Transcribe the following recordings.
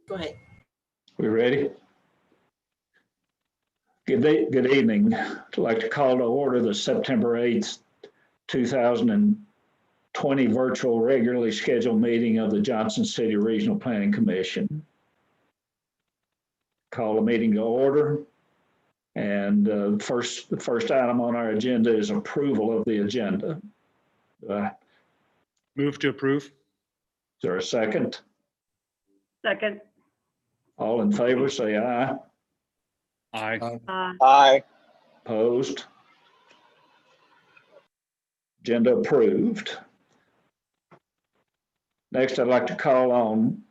Go ahead. We ready? Good evening. I'd like to call to order the September 8th, 2020 virtual regularly scheduled meeting of the Johnson City Regional Planning Commission. Call the meeting to order. And the first item on our agenda is approval of the agenda. Move to approve. Is there a second? Second. All in favor, say aye. Aye. Aye. Opposed? Agenda approved. Next, I'd like to call on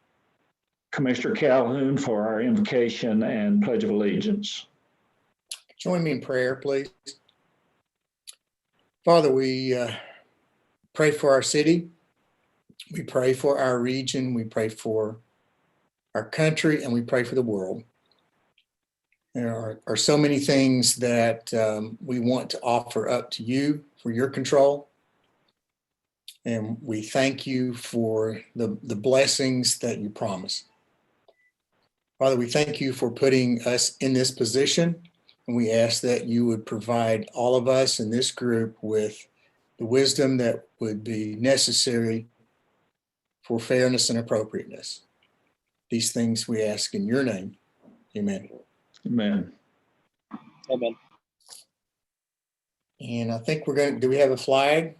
Commissioner Calhoun for our invocation and Pledge of Allegiance. Join me in prayer, please. Father, we pray for our city. We pray for our region. We pray for our country, and we pray for the world. There are so many things that we want to offer up to you for your control. And we thank you for the blessings that you promise. Father, we thank you for putting us in this position. And we ask that you would provide all of us in this group with the wisdom that would be necessary for fairness and appropriateness. These things we ask in your name. Amen. Amen. Amen. And I think we're going to, do we have a flag?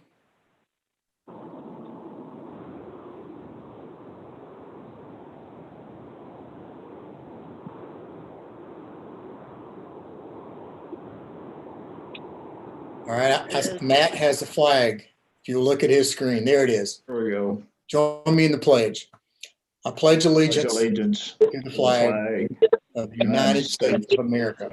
All right, Matt has a flag. If you look at his screen, there it is. There we go. Join me in the pledge. I pledge allegiance to Allegiance the flag of the United States of America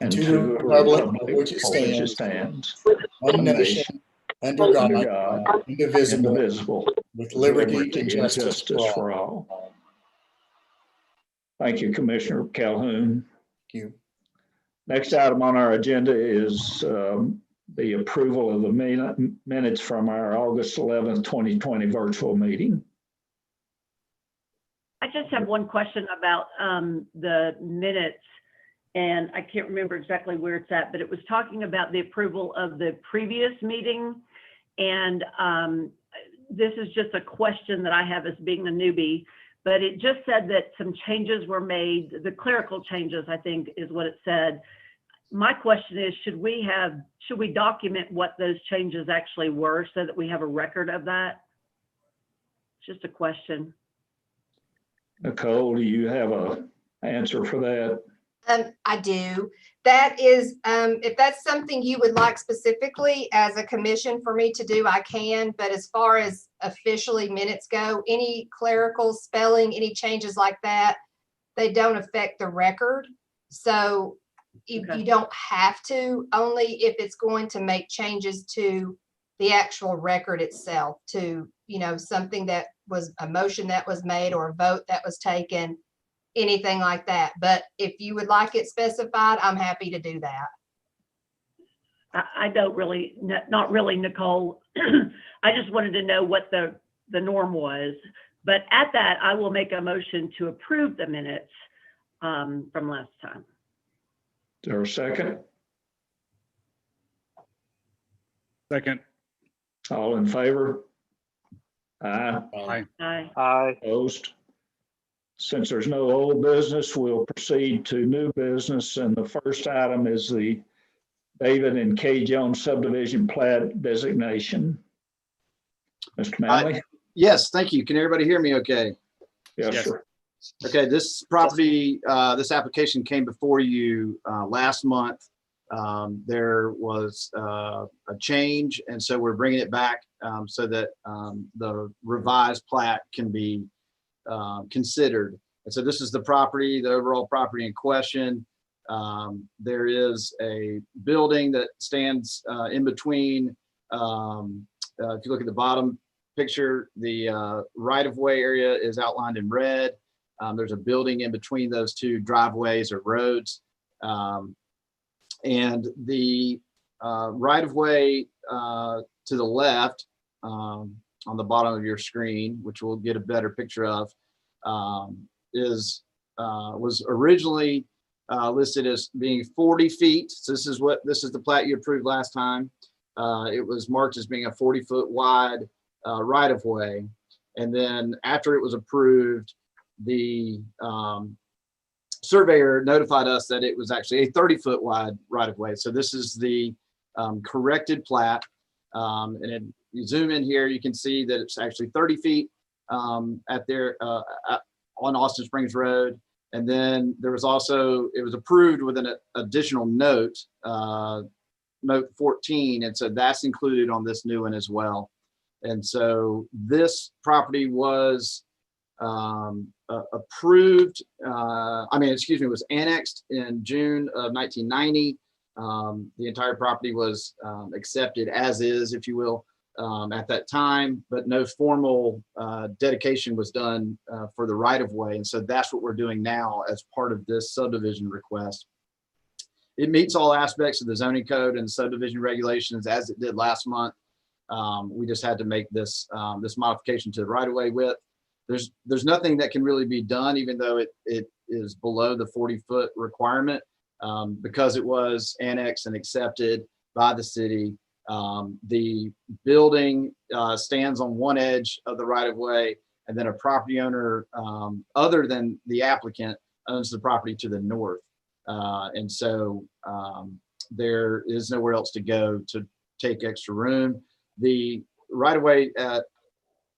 and to the republic for which it stands, one nation, under God, indivisible, with liberty and justice for all. Thank you, Commissioner Calhoun. Thank you. Next item on our agenda is the approval of the minutes from our August 11th, 2020 virtual meeting. I just have one question about the minutes, and I can't remember exactly where it's at, but it was talking about the approval of the previous meeting. And this is just a question that I have as being a newbie, but it just said that some changes were made, the clerical changes, I think is what it said. My question is, should we document what those changes actually were so that we have a record of that? It's just a question. Nicole, do you have an answer for that? I do. That is, if that's something you would like specifically as a commission for me to do, I can. But as far as officially minutes go, any clerical spelling, any changes like that, they don't affect the record. So you don't have to, only if it's going to make changes to the actual record itself, to, you know, something that was a motion that was made or a vote that was taken, anything like that. But if you would like it specified, I'm happy to do that. I don't really, not really, Nicole. I just wanted to know what the norm was. But at that, I will make a motion to approve the minutes from last time. Is there a second? Second. All in favor? Aye. Aye. Aye. Aye. Opposed? Since there's no old business, we'll proceed to new business. And the first item is the David and Kay Jones subdivision plat designation. Mr. Manley? Yes, thank you. Can everybody hear me okay? Yes, Yes. sir. Okay, this property, this application came before you last month. There was a change, and so we're bringing it back so that the revised plat can be considered. And so this is the property, the overall property in question. There is a building that stands in between. If you look at the bottom picture, the right-of-way area is outlined in red. There's a building in between those two driveways or roads. And the right-of-way to the left on the bottom of your screen, which we'll get a better picture of, was originally listed as being 40 feet. So this is the plat you approved last time. It was marked as being a 40-foot wide right-of-way. And then after it was approved, the surveyor notified us that it was actually a 30-foot wide right-of-way. So this is the corrected plat. And then you zoom in here, you can see that it's actually 30 feet on Austin Springs Road. And then there was also, it was approved with an additional note, note 14. And so that's included on this new one as well. And so this property was approved, was annexed in June of 1990. The entire property was accepted as is, if you will, at that time, but no formal dedication was done for the right-of-way. And so that's what we're doing now as part of this subdivision request. It meets all aspects of the zoning code and subdivision regulations as it did last month. We just had to make this this modification to the right-of-way width. There's nothing that can really be done, even though it is below the 40-foot requirement, because it was annexed and accepted by the city. The building stands on one edge of the right-of-way, and then a property owner, other than the applicant, owns the property to the north. And so there is nowhere else to go to take extra room. The right-of-way at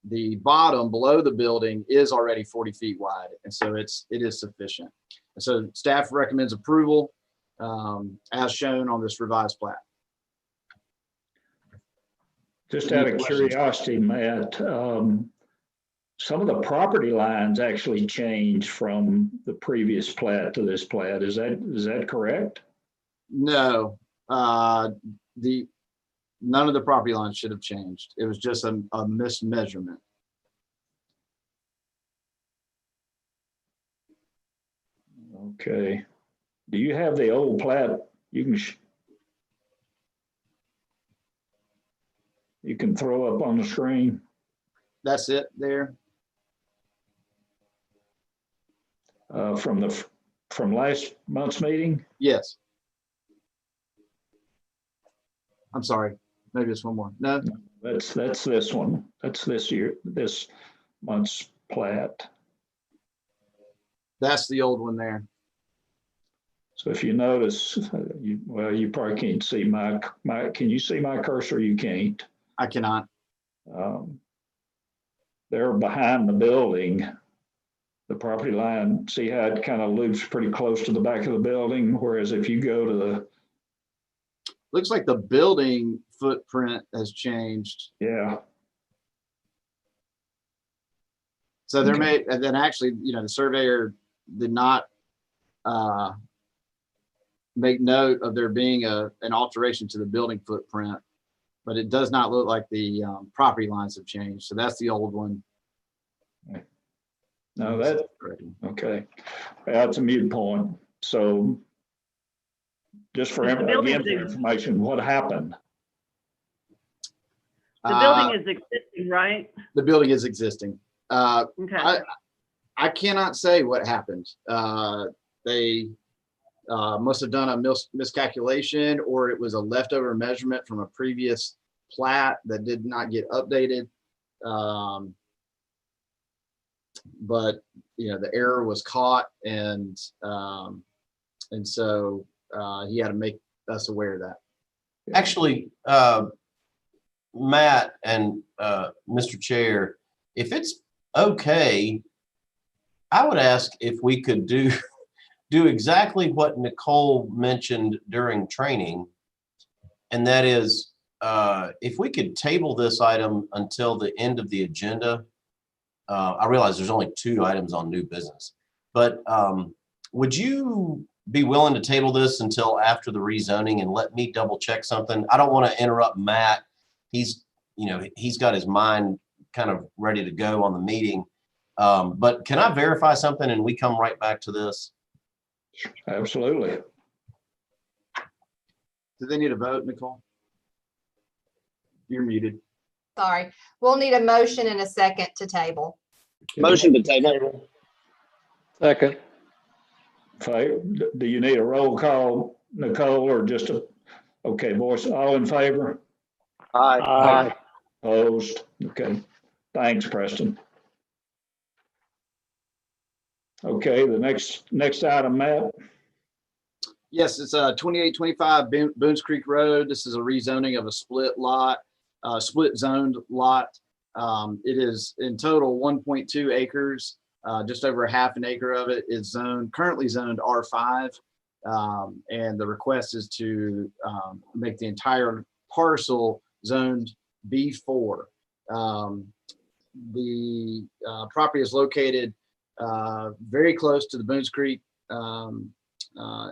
the bottom below the building is already 40 feet wide, and so it is sufficient. And so staff recommends approval as shown on this revised plat. Just out of curiosity, Matt, some of the property lines actually changed from the previous plat to this plat. Is that correct? No, none of the property lines should have changed. It was just a mismeasurement. Okay. Do you have the old plat? You can throw up on the screen. That's it there. From last month's meeting? Yes. I'm sorry. Maybe it's one more. No. That's this one. That's this month's plat. That's the old one there. So if you notice, you probably can't see can you see my cursor? You can't. I cannot. They're behind the building. The property line, see how it kind of loops pretty close to the back of the building? Whereas if you go to the, looks like the building footprint has changed. yeah. So there and then actually, the surveyor did not make note of there being an alteration to the building footprint, but it does not look like the property lines have changed. So that's the old one. No, okay. That's a moot point. So just for information, what happened? The building is existing, right? The building is existing. Okay. I cannot say what happened. They must have done a miscalculation, or it was a leftover measurement from a previous plat that did not get updated. But the error was caught, and so he had to make us aware of that. Actually, Matt and Mr. Chair, if it's okay, I would ask if we could do exactly what Nicole mentioned during training, and that is if we could table this item until the end of the agenda. I realize there's only 2 items on new business, but would you be willing to table this until after the rezoning and let me double check something? I don't want to interrupt Matt. He's got his mind kind of ready to go on the meeting. But can I verify something and we come right back to this? Absolutely. Do they need a vote, Nicole? You're muted. Sorry. We'll need a motion and a second to table. Motion to table. Second. Do you need a roll call, Nicole, or just a, okay, voice, all in favor? Aye. Aye. Opposed? Okay, thanks, Preston. Okay, the next item, Matt. Yes, it's 2825 Boones Creek Road. This is a rezoning of a split lot, split zoned lot. It is in total 1.2 acres. Just over half an acre of it is currently zoned R5. And the request is to make the entire parcel zoned B4. The property is located very close to the Boones Creek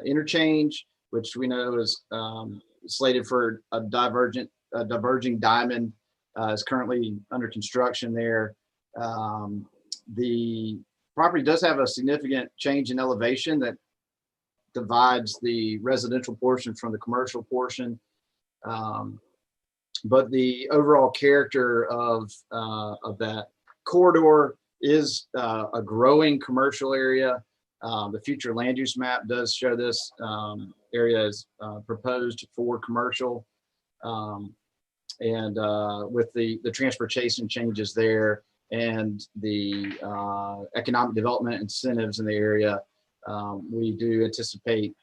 interchange, which we know is slated for a diverging diamond. Is currently under construction there. The property does have a significant change in elevation that divides the residential portion from the commercial portion. But the overall character of that corridor is a growing commercial area. The future land use map does show this area is proposed for commercial. And with the transportation changes there and the economic development incentives in the area, we do anticipate,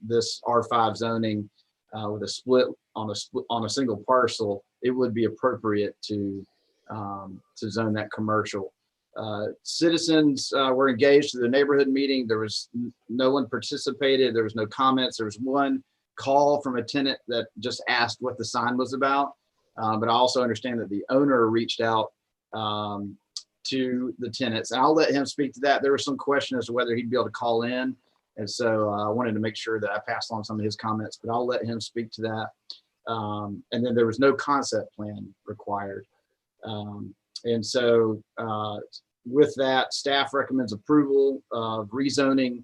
this R5 zoning with a split on a single parcel, it would be appropriate to zone that commercial. Citizens were engaged to the neighborhood meeting. There was no one participated. There was no comments. There was one call from a tenant that just asked what the sign was about. But I also understand that the owner reached out to the tenants, and I'll let him speak to that. There was some question as to whether he'd be able to call in. And so I wanted to make sure that I passed on some of his comments, but I'll let him speak to that. And then there was no concept plan required. And so with that, staff recommends approval of rezoning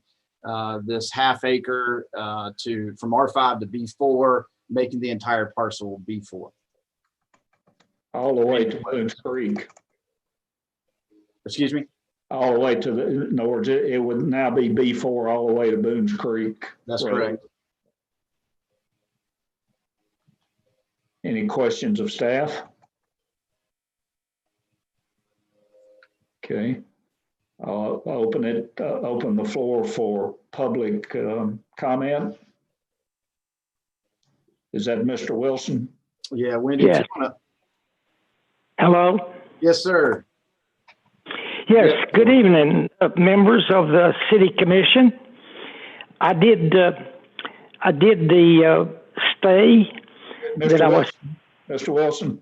this half acre from R5 to B4, making the entire parcel B4. All the way to Boones Creek. Excuse me? All the way to in other words, it would now be B4 all the way to Boones Creek. That's Road. correct. Any questions of staff? Okay. I'll open the floor for public comment. Is that Mr. Wilson? Yeah, Wendy, Yes. if you wanna- Hello? Yes, sir. Yes, good evening, members of the City Commission. I did the stay that I was, Mr. Wilson,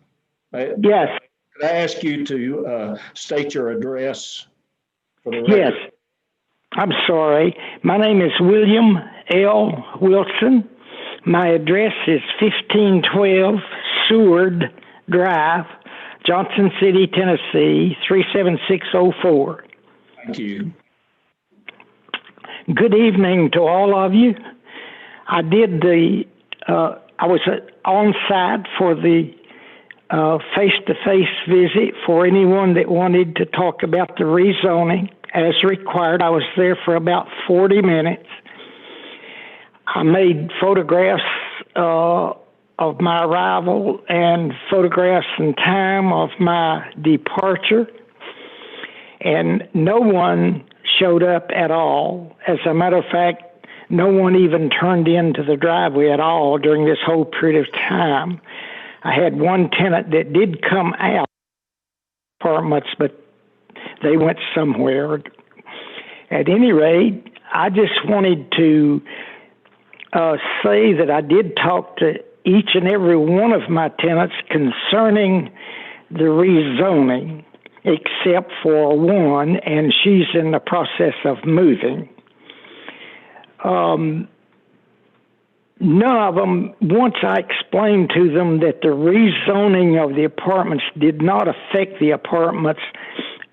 yes, could I ask you to state your address for the yes. record? I'm sorry. My name is William L. Wilson. My address is 1512 Seward Drive, Johnson City, Tennessee, 37604. Thank you. Good evening to all of you. I was on site for the face-to-face visit for anyone that wanted to talk about the rezoning as required. I was there for about 40 minutes. I made photographs of my arrival and photographs and time of my departure, and no one showed up at all. As a matter of fact, no one even turned into the driveway at all during this whole period of time. I had one tenant that did come out apartments, but they went somewhere. At any rate, I just wanted to say that I did talk to each and every one of my tenants concerning the rezoning, except for one, and she's in the process of moving. None of them, once I explained to them that the rezoning of the apartments did not affect the apartments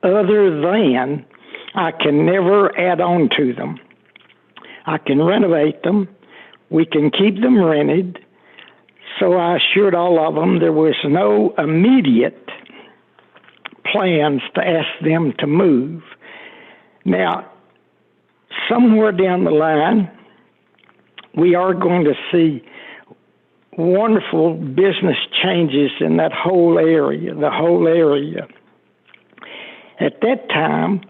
other than I can never add on to them. I can renovate them, we can keep them rented. So I assured all of them there was no immediate plans to ask them to move. Now, somewhere down the line, we are going to see wonderful business changes in that whole area, the whole area. At that time,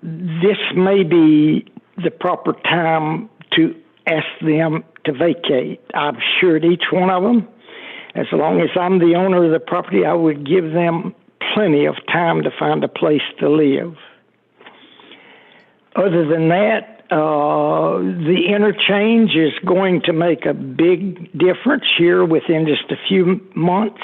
this may be the proper time to ask them to vacate. I've assured each one of them, as long as I'm the owner of the property, I would give them plenty of time to find a place to live. Other than that, the interchange is going to make a big difference here within just a few months,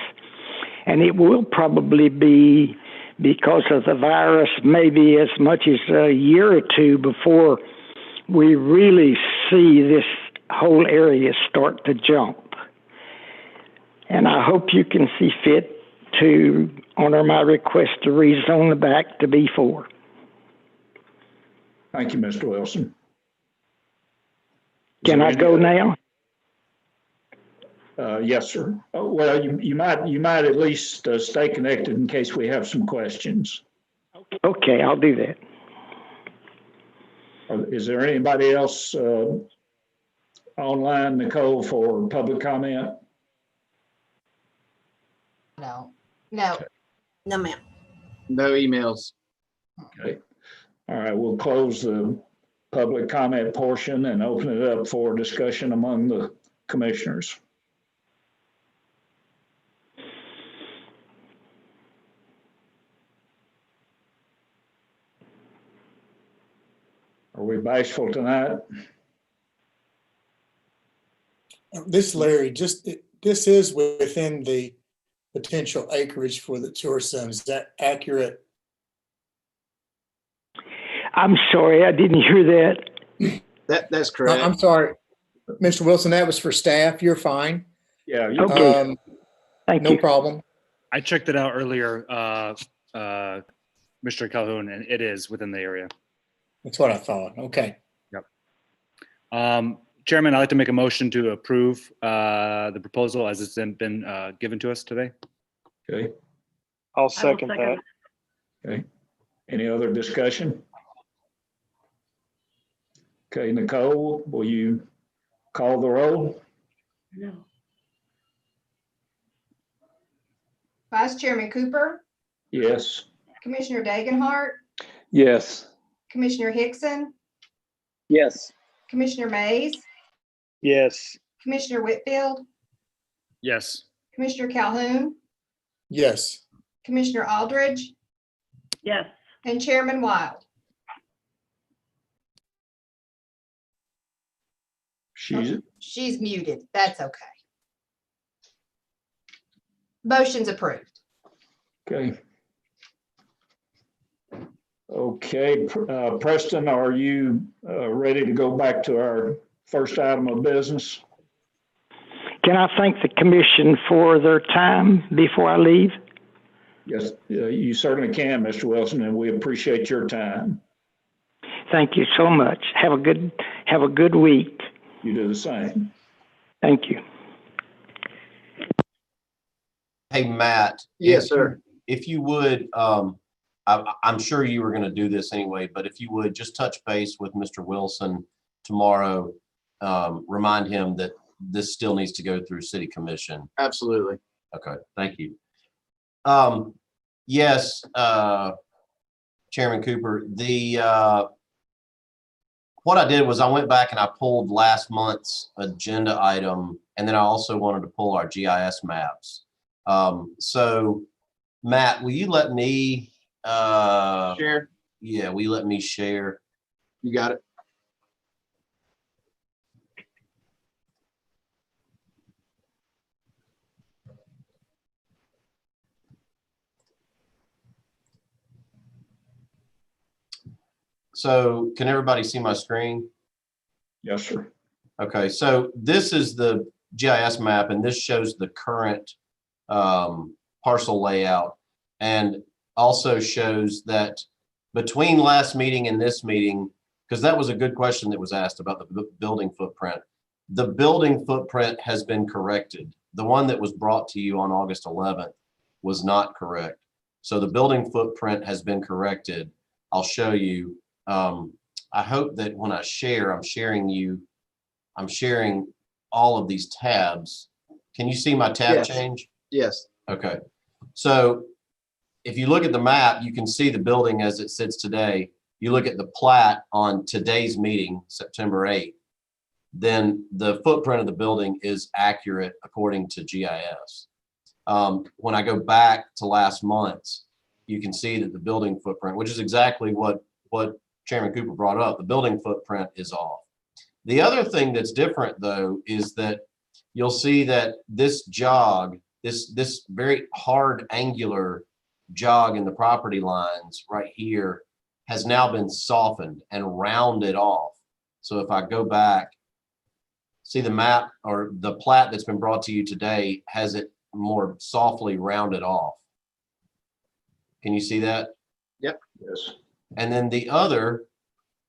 and it will probably be, because of the virus, maybe as much as a year or two before we really see this whole area start to jump. And I hope you can see fit to honor my request to rezone the back to B4. Thank you, Mr. Wilson. Is Can there I any go other- now? Yes, sir. Oh, well, you might at least stay connected in case we have some questions. Okay, I'll do that. Is there anybody else online, Nicole, for public comment? No. No, ma'am. No emails. Okay. All right, we'll close the public comment portion and open it up for discussion among the commissioners. Are we bashful tonight? This, Larry, this is within the potential acreage for the tourist zone. Is that accurate? I'm sorry, I didn't hear that. That's I'm correct. sorry, Mr. Wilson, that was for staff. You're fine. Yeah. Okay. Thank No you. problem. I checked it out earlier, Mr. Calhoun, and it is within the area. That's what I thought. Okay. Chairman, I'd like to make a motion to approve the proposal as it's been given to us today. Okay. I'll I will second that. Okay. Any other discussion? Okay, Nicole, will you call the roll? No. Vice Chairman Cooper, Yes. Commissioner Dagenhart, Yes. Commissioner Hickson, Yes. Commissioner Mays, Yes. Commissioner Whitfield, Yes. Commissioner Calhoun, Yes. Commissioner Aldridge, Yes. and Chairman Wild. She's muted. That's okay. Motion's approved. Okay. Okay, Preston, are you ready to go back to our first item of business? Can I thank the commission for their time before I leave? Yes, you certainly can, Mr. Wilson, and we appreciate your time. Thank you so much. Have a good week. You do the same. Thank you. Hey, Matt. Yes, sir. If you would, I'm sure you were going to do this anyway, but if you would just touch base with Mr. Wilson tomorrow, remind him that this still needs to go through City Commission. Absolutely. Okay, thank you. Yes, Chairman Cooper, what I did was I went back and I pulled last month's agenda item, and then I also wanted to pull our GIS maps. So Matt, will you let me, Share. yeah, will you let me share? You got it. So can everybody see my screen? Yes, sir. Okay, so this is the GIS map, and this shows the current parcel layout, and also shows that between last meeting and this meeting, because that was a good question that was asked about the building footprint. The building footprint has been corrected. The one that was brought to you on August 11th was not correct. So the building footprint has been corrected. I'll show you. I hope that when I share, I'm sharing all of these tabs. Can you see my tab Yes. change? Yes. Okay. So if you look at the map, you can see the building as it sits today. You look at the plat on today's meeting, September 8th, then the footprint of the building is accurate according to GIS. When I go back to last month's, you can see that the building footprint, which is exactly what Chairman Cooper brought up, the building footprint is off. The other thing that's different though is that you'll see that this jog, this very hard angular jog in the property lines right here has now been softened and rounded off. So if I go back, see the map or the plat that's been brought to you today has it more softly rounded off. Can you see that? Yep. Yes. And then the other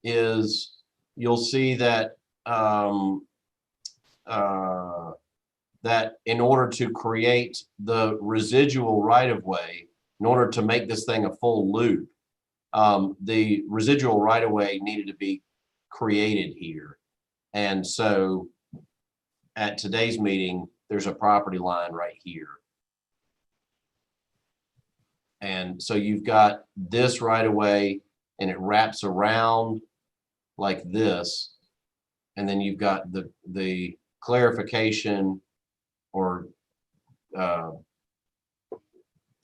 is you'll see that that in order to create the residual right-of-way, in order to make this thing a full loop, the residual right-of-way needed to be created here. And so at today's meeting, there's a property line right here. And so you've got this right-of-way and it wraps around like this. And then you've got the clarification or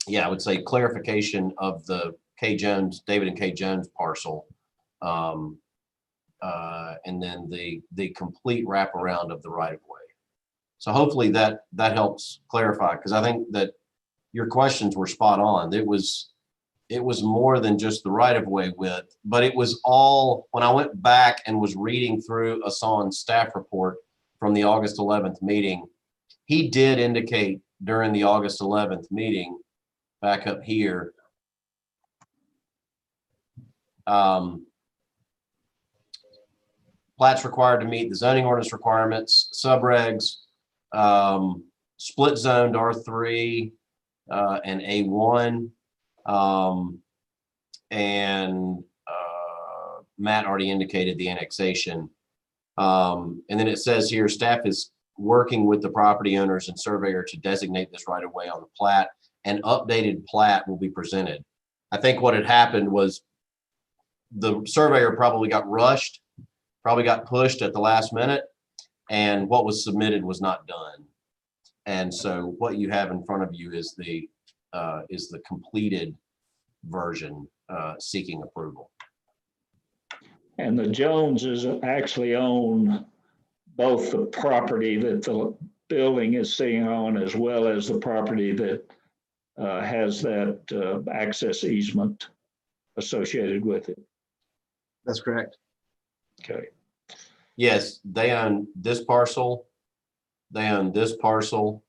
yeah, I would say clarification of the K. Jones, David and K. Jones parcel. And then the complete wraparound of the right-of-way. So hopefully that helps clarify, because I think that your questions were spot on. It was more than just the right-of-way width, but it was all, when I went back and was reading through Asan's staff report from the August 11th meeting, he did indicate during the August 11th meeting, back up here, Plat's required to meet the zoning ordinance requirements, subregs, split zoned R3 and A1. And Matt already indicated the annexation. And then it says here, staff is working with the property owners and surveyor to designate this right of way on the plat. An updated plat will be presented. I think what had happened was the surveyor probably got rushed, probably got pushed at the last minute, and what was submitted was not done. And so what you have in front of you is the completed version seeking approval. And the Joneses actually own both the property that the building is sitting on, as well as the property that has that access easement associated with it. That's correct. Okay. Yes, they own this parcel, they own this parcel,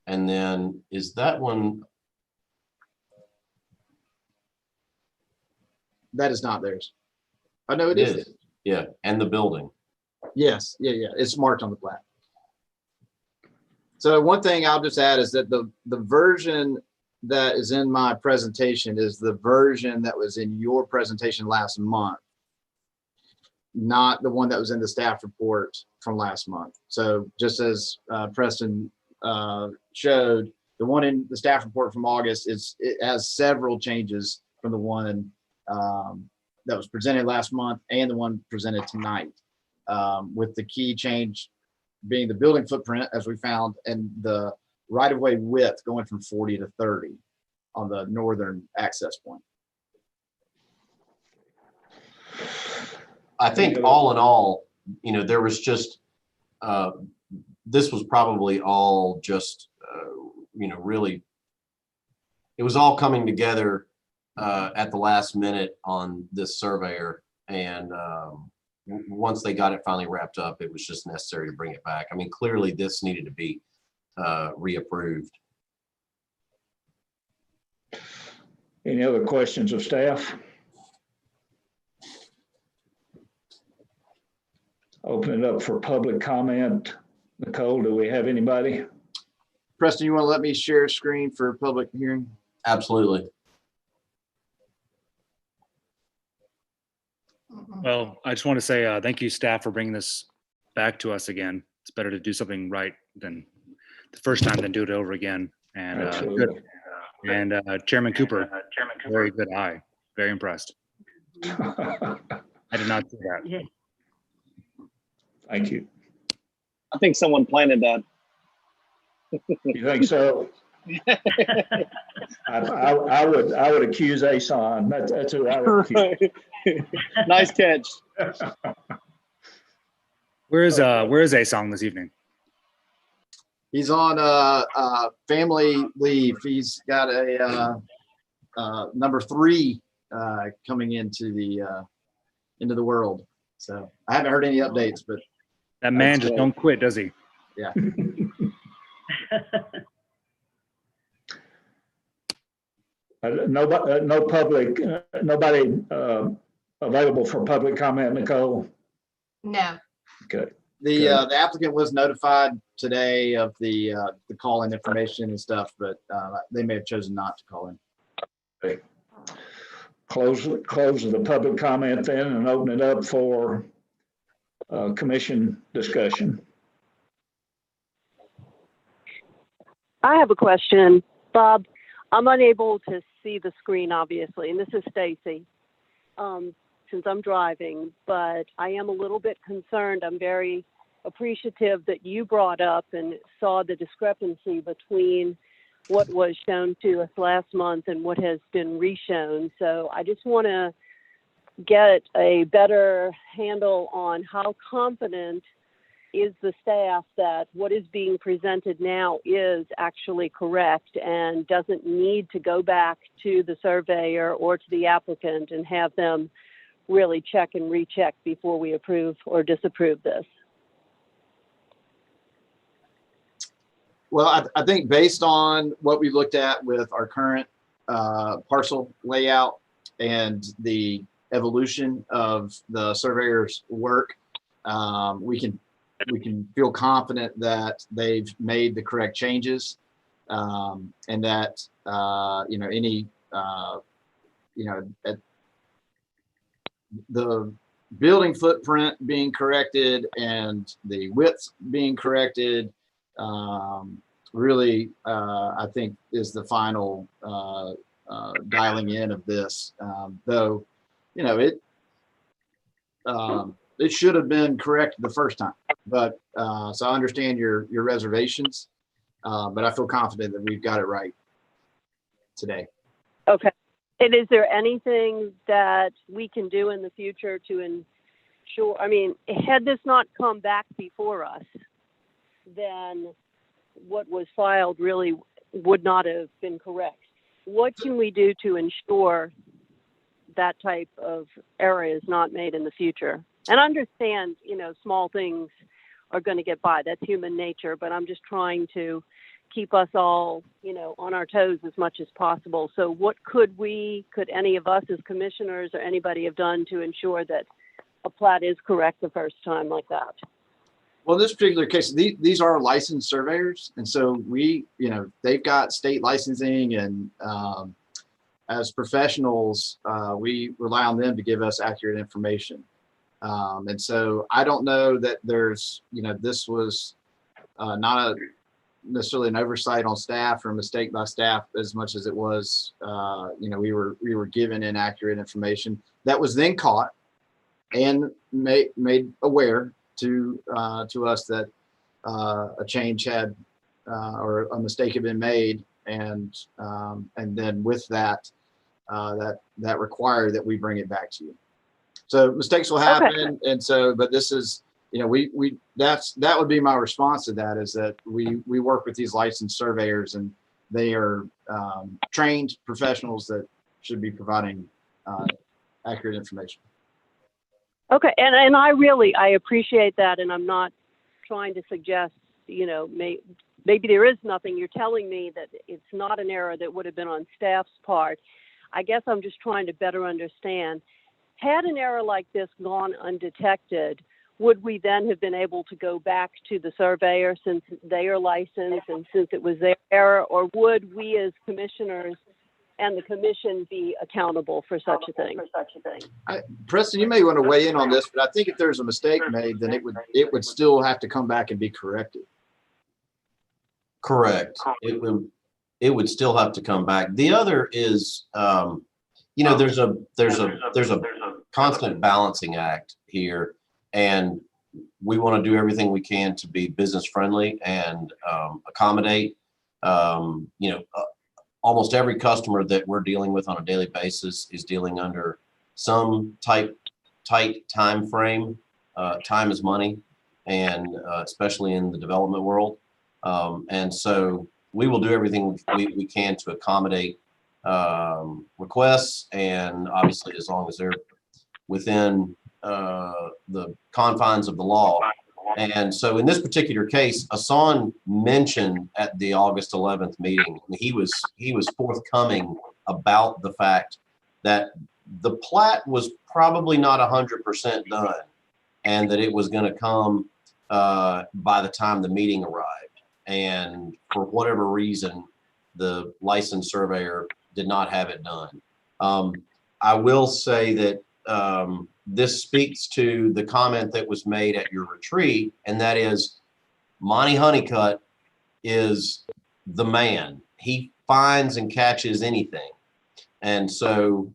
and then is that one? That is not theirs. I know it is. Yeah, and the building. Yes, yeah. It's marked on the plat. So one thing I'll just add is that the version that is in my presentation is the version that was in your presentation last month, not the one that was in the staff report from last month. So just as Preston showed, the one in the staff report from August, it has several changes from the one that was presented last month and the one presented tonight, with the key change being the building footprint, as we found, and the right-of-way width going from 40 to 30 on the northern access point. I think all in all, there was just, this was probably all just, really, it was all coming together at the last minute on this surveyor. And once they got it finally wrapped up, it was just necessary to bring it back. I mean, clearly this needed to be reapproved. Any other questions of staff? Open it up for public comment. Nicole, do we have anybody? Preston, you want to let me share screen for public hearing? Absolutely. Well, I just want to say thank you, staff, for bringing this back to us again. It's better to do something right than the first time than do it over again. And good. Absolutely. And Chairman Cooper, very good eye. Very impressed. I did not see that. Yeah. Thank you. I think someone planted that. You think so? I would accuse Asan. That's who I would accuse. Nice catch. Where is Asong this evening? He's on family leave. He's got a number 3 coming into the world. So I haven't heard any updates, but That man That's just great. don't quit, does he? yeah. Nobody available for public comment, Nicole? No. Okay. The applicant was notified today of the call-in information and stuff, but they may have chosen not to call in. Okay. Close the public comment then and open it up for commission discussion. I have a question, Bob. I'm unable to see the screen, obviously, and this is Stacy, since I'm driving, but I am a little bit concerned. I'm very appreciative that you brought up and saw the discrepancy between what was shown to us last month and what has been reshown. So I just want to get a better handle on how confident is the staff that what is being presented now is actually correct and doesn't need to go back to the surveyor or to the applicant and have them really check and recheck before we approve or disapprove this. Well, I think based on what we looked at with our current parcel layout and the evolution of the surveyor's work, we can feel confident that they've made the correct changes, and that the building footprint being corrected and the widths being corrected really, I think, is the final dialing in of this. Though, it should have been correct the first time. But so I understand your reservations, but I feel confident that we've got it right today. Okay. And is there anything that we can do in the future to ensure, I mean, had this not come back before us, then what was filed really would not have been correct. What can we do to ensure that type of error is not made in the future? And understand, small things are going to get by. That's human nature, but I'm just trying to keep us all, on our toes as much as possible. So what could any of us as commissioners or anybody have done to ensure that a plat is correct the first time like that? Well, in this particular case, these are licensed surveyors. And so they've got state licensing, and as professionals, we rely on them to give us accurate information. And so I don't know that there's, this was not necessarily an oversight on staff or a mistake by staff as much as it was, we were given inaccurate information that was then caught and made aware to us that a change had or a mistake had been made, and then with that that required that we bring it back to you. So mistakes will happen, okay. And so, but this is, that would be my response to that, is that we work with these licensed surveyors, and they are trained professionals that should be providing accurate information. Okay, and I appreciate that, and I'm not trying to suggest, maybe there is nothing. You're telling me that it's not an error that would have been on staff's part. I guess I'm just trying to better understand. Had an error like this gone undetected, would we then have been able to go back to the surveyor since they are licensed and since it was their error, or would we as commissioners and the commission be accountable for such a thing? Preston, you may want to weigh in on this, but I think if there's a mistake made, then it would still have to come back and be corrected. Correct. It would still have to come back. The other is, you know, there's a constant balancing act here, and we want to do everything we can to be business friendly and accommodate. You know, almost every customer that we're dealing with on a daily basis is dealing under some tight time frame. Time is money, and especially in the development world. And so we will do everything we can to accommodate requests, and obviously as long as they're within the confines of the law. And so in this particular case, Asan mentioned at the August 11th meeting, he was forthcoming about the fact that the plat was probably not 100% done, and that it was going to come by the time the meeting arrived. And for whatever reason, the licensed surveyor did not have it done. I will say that this speaks to the comment that was made at your retreat, and that is Monty Honeycutt is the man. He finds and catches anything. And so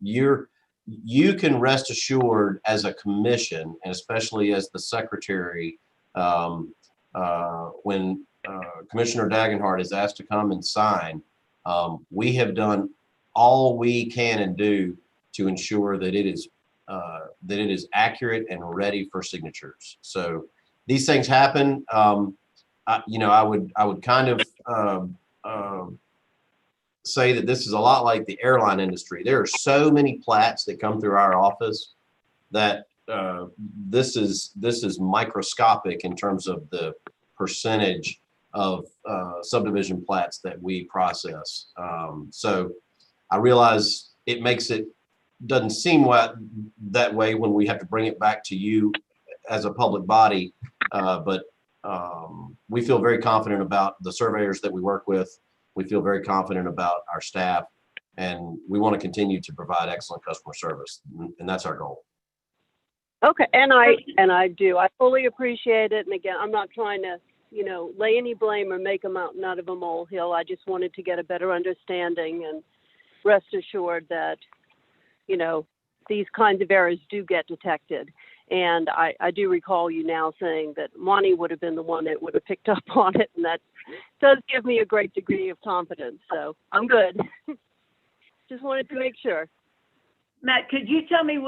you can rest assured as a commission, and especially as the secretary, when Commissioner Dagenhart is asked to come and sign, we have done all we can and do to ensure that it is accurate and ready for signatures. So these things happen. You know, I would kind of say that this is a lot like the airline industry. There are so many plats that come through our office that this is microscopic in terms of the percentage of subdivision plats that we process. So I realize it doesn't seem that way when we have to bring it back to you as a public body, but we feel very confident about the surveyors that we work with. We feel very confident about our staff, and we want to continue to provide excellent customer service, and that's our goal. Okay, and I do. I fully appreciate it. And again, I'm not trying to, you know, lay any blame or make a mountain out of a molehill. I just wanted to get a better understanding, and rest assured that, you know, these kinds of errors do get detected. And I do recall you now saying that Monty would have been the one that would have picked up on it, and that does give me a great degree of confidence. So I'm good. Just wanted to make sure. Matt, could you tell me,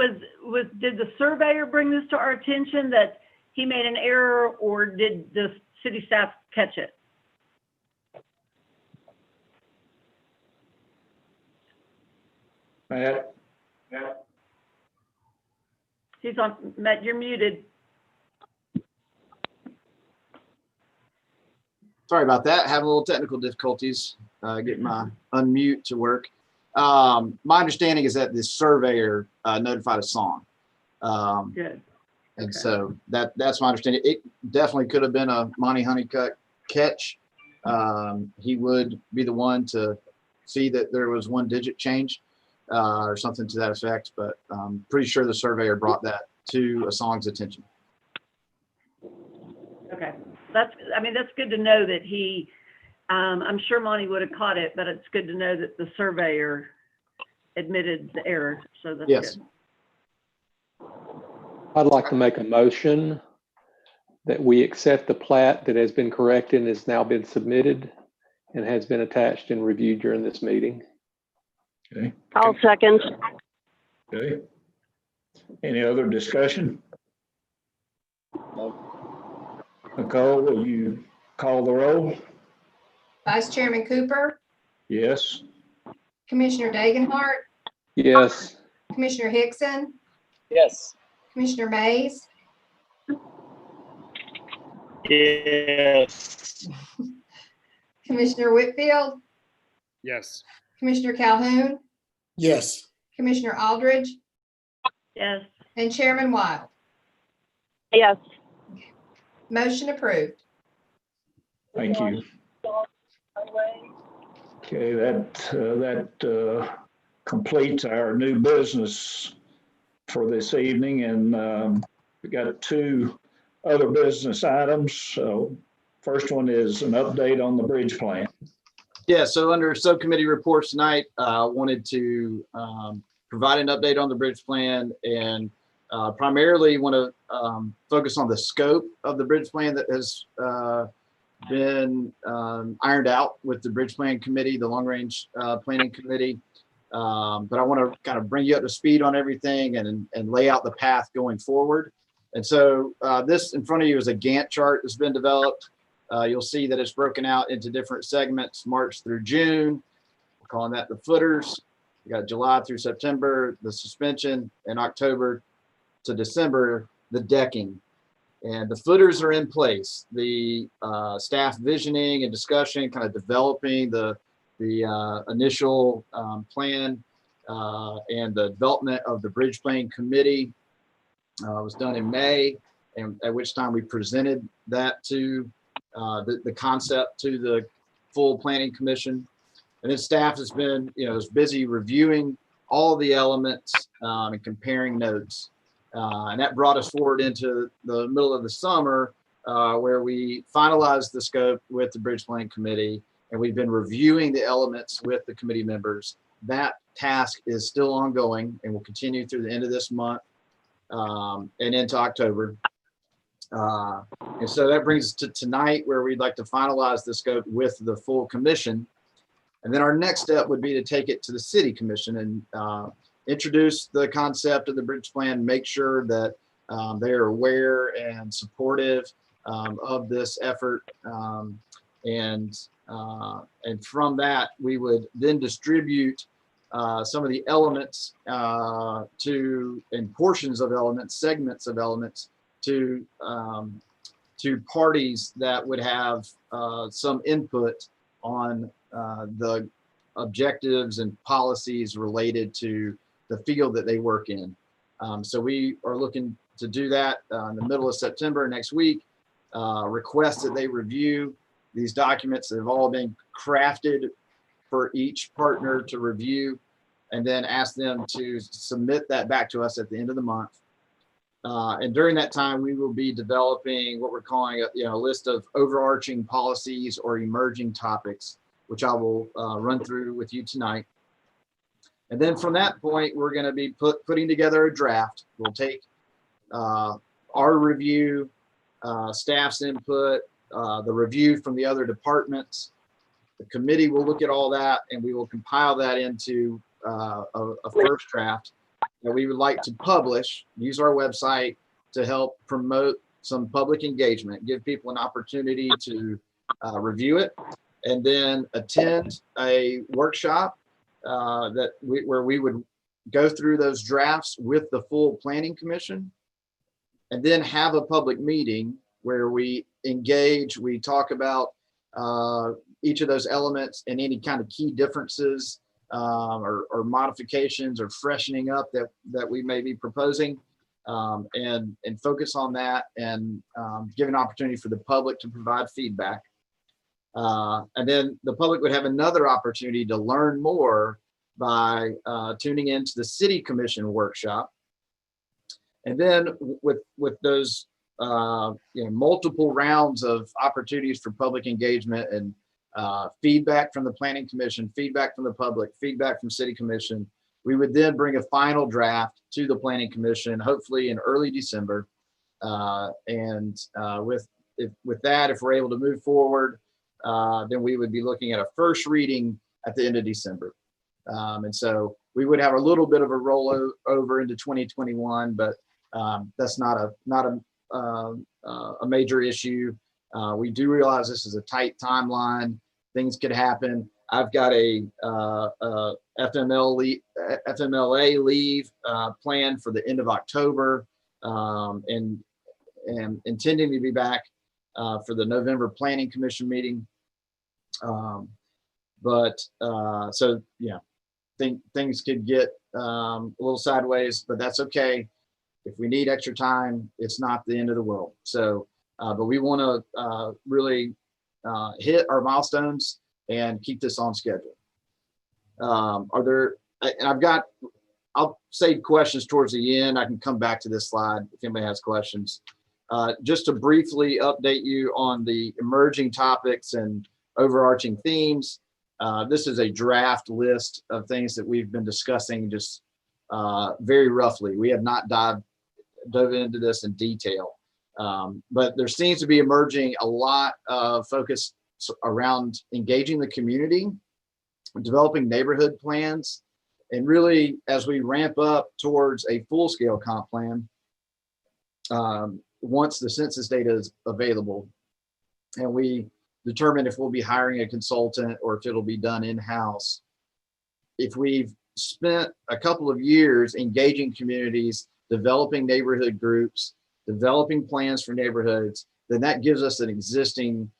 did the surveyor bring this to our attention that he made an error, or did the city staff catch it? Matt? He's on. Matt, you're muted. Sorry about that. Having a little technical difficulties getting my unmute to work. My understanding is that the surveyor notified Asan. Good. And so that's my understanding. It definitely could have been a Monty Honeycutt catch. He would be the one to see that there was one digit change or something to that effect, but I'm pretty sure the surveyor brought that to Asan's attention. Okay. That's good to know that he, I'm sure Monty would have caught it, but it's good to know that the surveyor admitted the error. So that's Yes. good. I'd like to make a motion that we accept the plat that has been corrected and has now been submitted and has been attached and reviewed during this meeting. Okay. I'll second. Okay. Any other discussion? Nicole, will you call the roll? Vice Chairman Cooper, Yes. Commissioner Dagenhart, Yes. Commissioner Hickson, Yes. Commissioner Mays, Yes. Commissioner Whitfield, Yes. Commissioner Calhoun, Yes. Commissioner Aldridge, Yes. and Chairman Wild. Yes. Motion approved. Thank you. Okay, that completes our new business for this evening, and we got two other business items. So first one is an update on the bridge plan. Yeah, so under subcommittee reports tonight, wanted to provide an update on the bridge plan and primarily want to focus on the scope of the bridge plan that has been ironed out with the bridge plan committee, the long range planning committee. But I want to kind of bring you up to speed on everything and lay out the path going forward. And so this in front of you is a Gantt chart that's been developed. You'll see that it's broken out into different segments, March through June. We're calling that the footers. We got July through September, the suspension, and October to December, the decking. And the footers are in place. The staff visioning and discussion, kind of developing the initial plan and the development of the bridge plan committee was done in May, and at which time we presented that to the concept to the full planning commission. And then staff has been, is busy reviewing all the elements and comparing notes. And that brought us forward into the middle of the summer where we finalized the scope with the bridge plan committee, and we've been reviewing the elements with the committee members. That task is still ongoing and will continue through the end of this month and into October. And so that brings us to tonight, where we'd like to finalize the scope with the full commission. And then our next step would be to take it to the city commission and introduce the concept of the bridge plan, make sure that they are aware and supportive of this effort. And from that, we would then distribute some of the elements and portions of elements, segments of elements to parties that would have some input on the objectives and policies related to the field that they work in. So we are looking to do that in the middle of September next week. Request that they review these documents that have all been crafted for each partner to review, and then ask them to submit that back to us at the end of the month. And during that time, we will be developing what we're calling a list of overarching policies or emerging topics, which I will run through with you tonight. And then from that point, we're going to be putting together a draft. We'll take our review, staff's input, the review from the other departments. The committee will look at all that, and we will compile that into a first draft that we would like to publish, use our website to help promote some public engagement, give people an opportunity to review it, and then attend a workshop where we would go through those drafts with the full planning commission, and then have a public meeting where we engage, we talk about each of those elements and any kind of key differences or modifications or freshening up that we may be proposing, and focus on that, and give an opportunity for the public to provide feedback. And then the public would have another opportunity to learn more by tuning into the city commission workshop. And then with those multiple rounds of opportunities for public engagement and feedback from the planning commission, feedback from the public, feedback from city commission, we would then bring a final draft to the planning commission, hopefully in early December. And with that, if we're able to move forward, then we would be looking at a first reading at the end of December. And so we would have a little bit of a rollover into 2021, but that's not a major issue. We do realize this is a tight timeline. Things could happen. I've got a FMLA leave planned for the end of October, and intending to be back for the November Planning Commission meeting. So yeah, things could get a little sideways, but that's okay. if we need extra time, it's not the end of the world. So, but we want to really hit our milestones and keep this on schedule. Are there, and I'll save questions towards the end. I can come back to this slide if anybody has questions. Just to briefly update you on the emerging topics and overarching themes. This is a draft list of things that we've been discussing just very roughly. We have not dove into this in detail, but there seems to be emerging a lot of focus around engaging the community, developing neighborhood plans, and really as we ramp up towards a full-scale comp plan, once the census data is available, and we determine if we'll be hiring a consultant or if it'll be done in-house. If we've spent a couple of years engaging communities, developing neighborhood groups, developing plans for neighborhoods, then that gives us an existing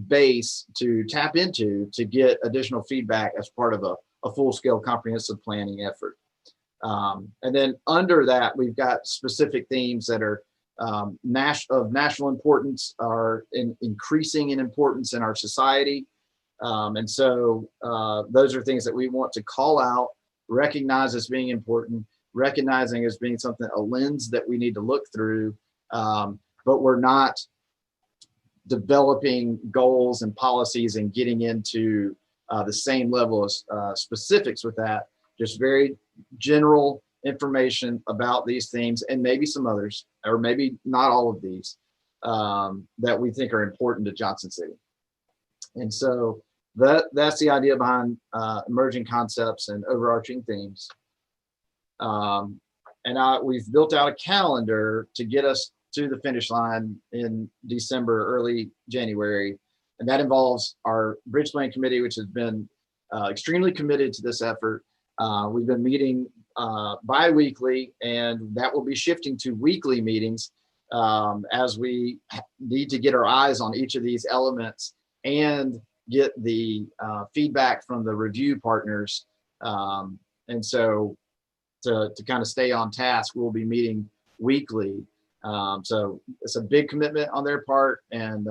base to tap into to get additional feedback as part of a full-scale comprehensive planning effort. And then under that, we've got specific themes that are of national importance, are increasing in importance in our society. And so those are things that we want to call out, recognize as being important, recognizing as being something, a lens that we need to look through, but we're not developing goals and policies and getting into the same level of specifics with that, just very general information about these themes and maybe some others, or maybe not all of these, that we think are important to Johnson City. And so that's the idea behind emerging concepts and overarching themes. We've built out a calendar to get us to the finish line in December, early January. And that involves our Bridge Plan Committee, which has been extremely committed to this effort. We've been meeting bi-weekly, and that will be shifting to weekly meetings as we need to get our eyes on each of these elements and get the feedback from the review partners. And so to kind of stay on task, we'll be meeting weekly. So it's a big commitment on their part. And,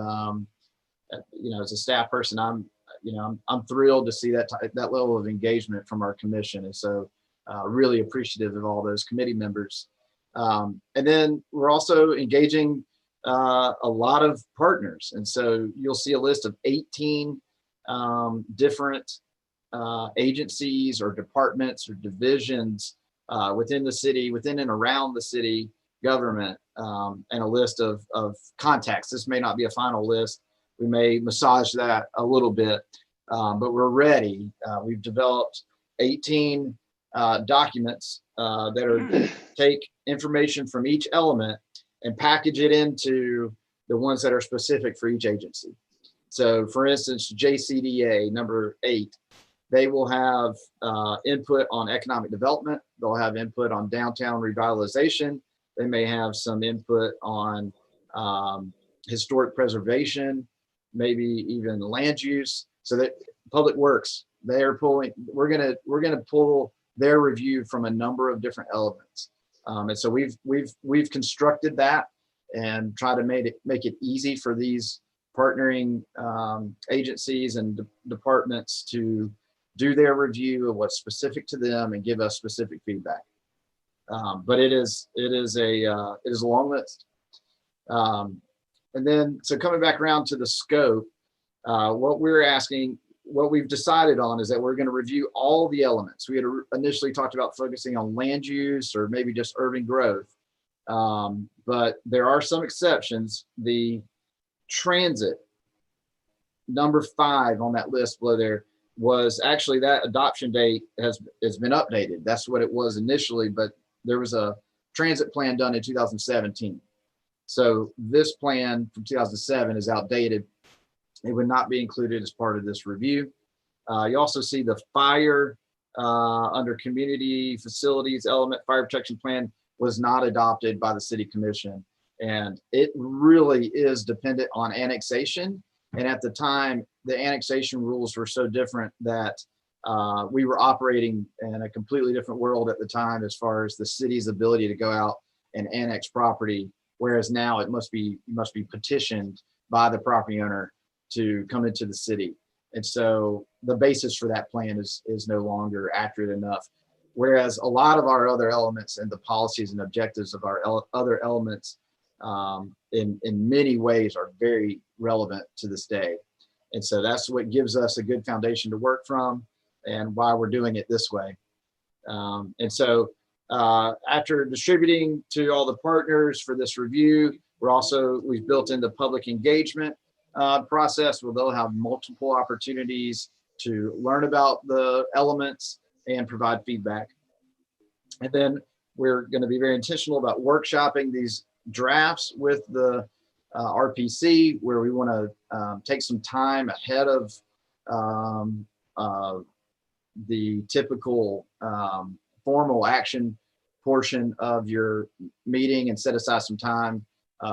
as a staff person, I'm thrilled to see that level of engagement from our commission. And so really appreciative of all those committee members. And then we're also engaging a lot of partners. And so you'll see a list of 18 different agencies or departments or divisions within the city, within and around the city government, and a list of contacts. This may not be a final list. We may massage that a little bit, but we're ready. We've developed 18 documents that are take information from each element and package it into the ones that are specific for each agency. So for instance, JCDA number 8, they will have input on economic development. They'll have input on downtown revitalization. They may have some input on historic preservation, maybe even land use. So that Public Works, they're pulling, we're gonna pull their review from a number of different elements. And so we've constructed that and try to make it easy for these partnering agencies and departments to do their review of what's specific to them and give us specific feedback. But it is a long list. And then, so coming back around to the scope, what we've decided on is that we're going to review all the elements. We had initially talked about focusing on land use or maybe just urban growth. But there are some exceptions. The transit, number 5 on that list below there, was actually that adoption date has been updated. That's what it was initially, but there was a transit plan done in 2017. So this plan from 2007 is outdated. It would not be included as part of this review. You also see the fire under community facilities element. Fire protection plan was not adopted by the city commission. And it really is dependent on annexation. And at the time, the annexation rules were so different that we were operating in a completely different world at the time as far as the city's ability to go out and annex property, whereas now it must be petitioned by the property owner to come into the city. And so the basis for that plan is no longer accurate enough. Whereas a lot of our other elements and the policies and objectives of our other elements in many ways are very relevant to this day. And so that's what gives us a good foundation to work from and why we're doing it this way. And so after distributing to all the partners for this review, we've built in the public engagement process where they'll have multiple opportunities to learn about the elements and provide feedback. And then we're going to be very intentional about workshopping these drafts with the RPC, where we want to take some time ahead of the typical formal action portion of your meeting and set aside some time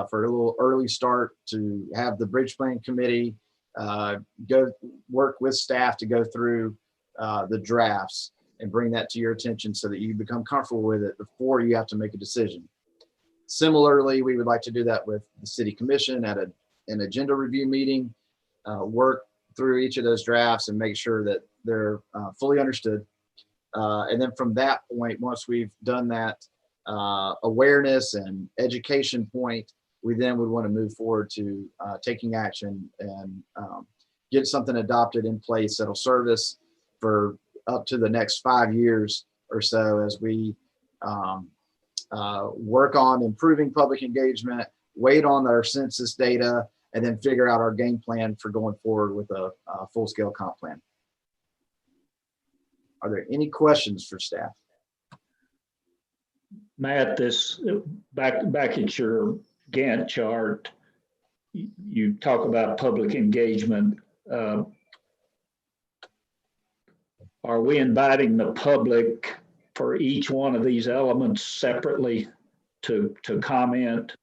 for a little early start to have the bridge plan committee go work with staff to go through the drafts and bring that to your attention so that you become comfortable with it before you have to make a decision. Similarly, we would like to do that with the city commission at an agenda review meeting, work through each of those drafts and make sure that they're fully understood. And then from that point, once we've done that awareness and education point, we then would want to move forward to taking action and get something adopted in place that'll serve us for up to the next 5 years or so as we work on improving public engagement, wait on our census data, and then figure out our game plan for going forward with a full-scale comp plan. Are there any questions for staff? Matt, this back at your Gantt chart, you talk about public engagement. Are we inviting the public for each one of these elements separately to comment,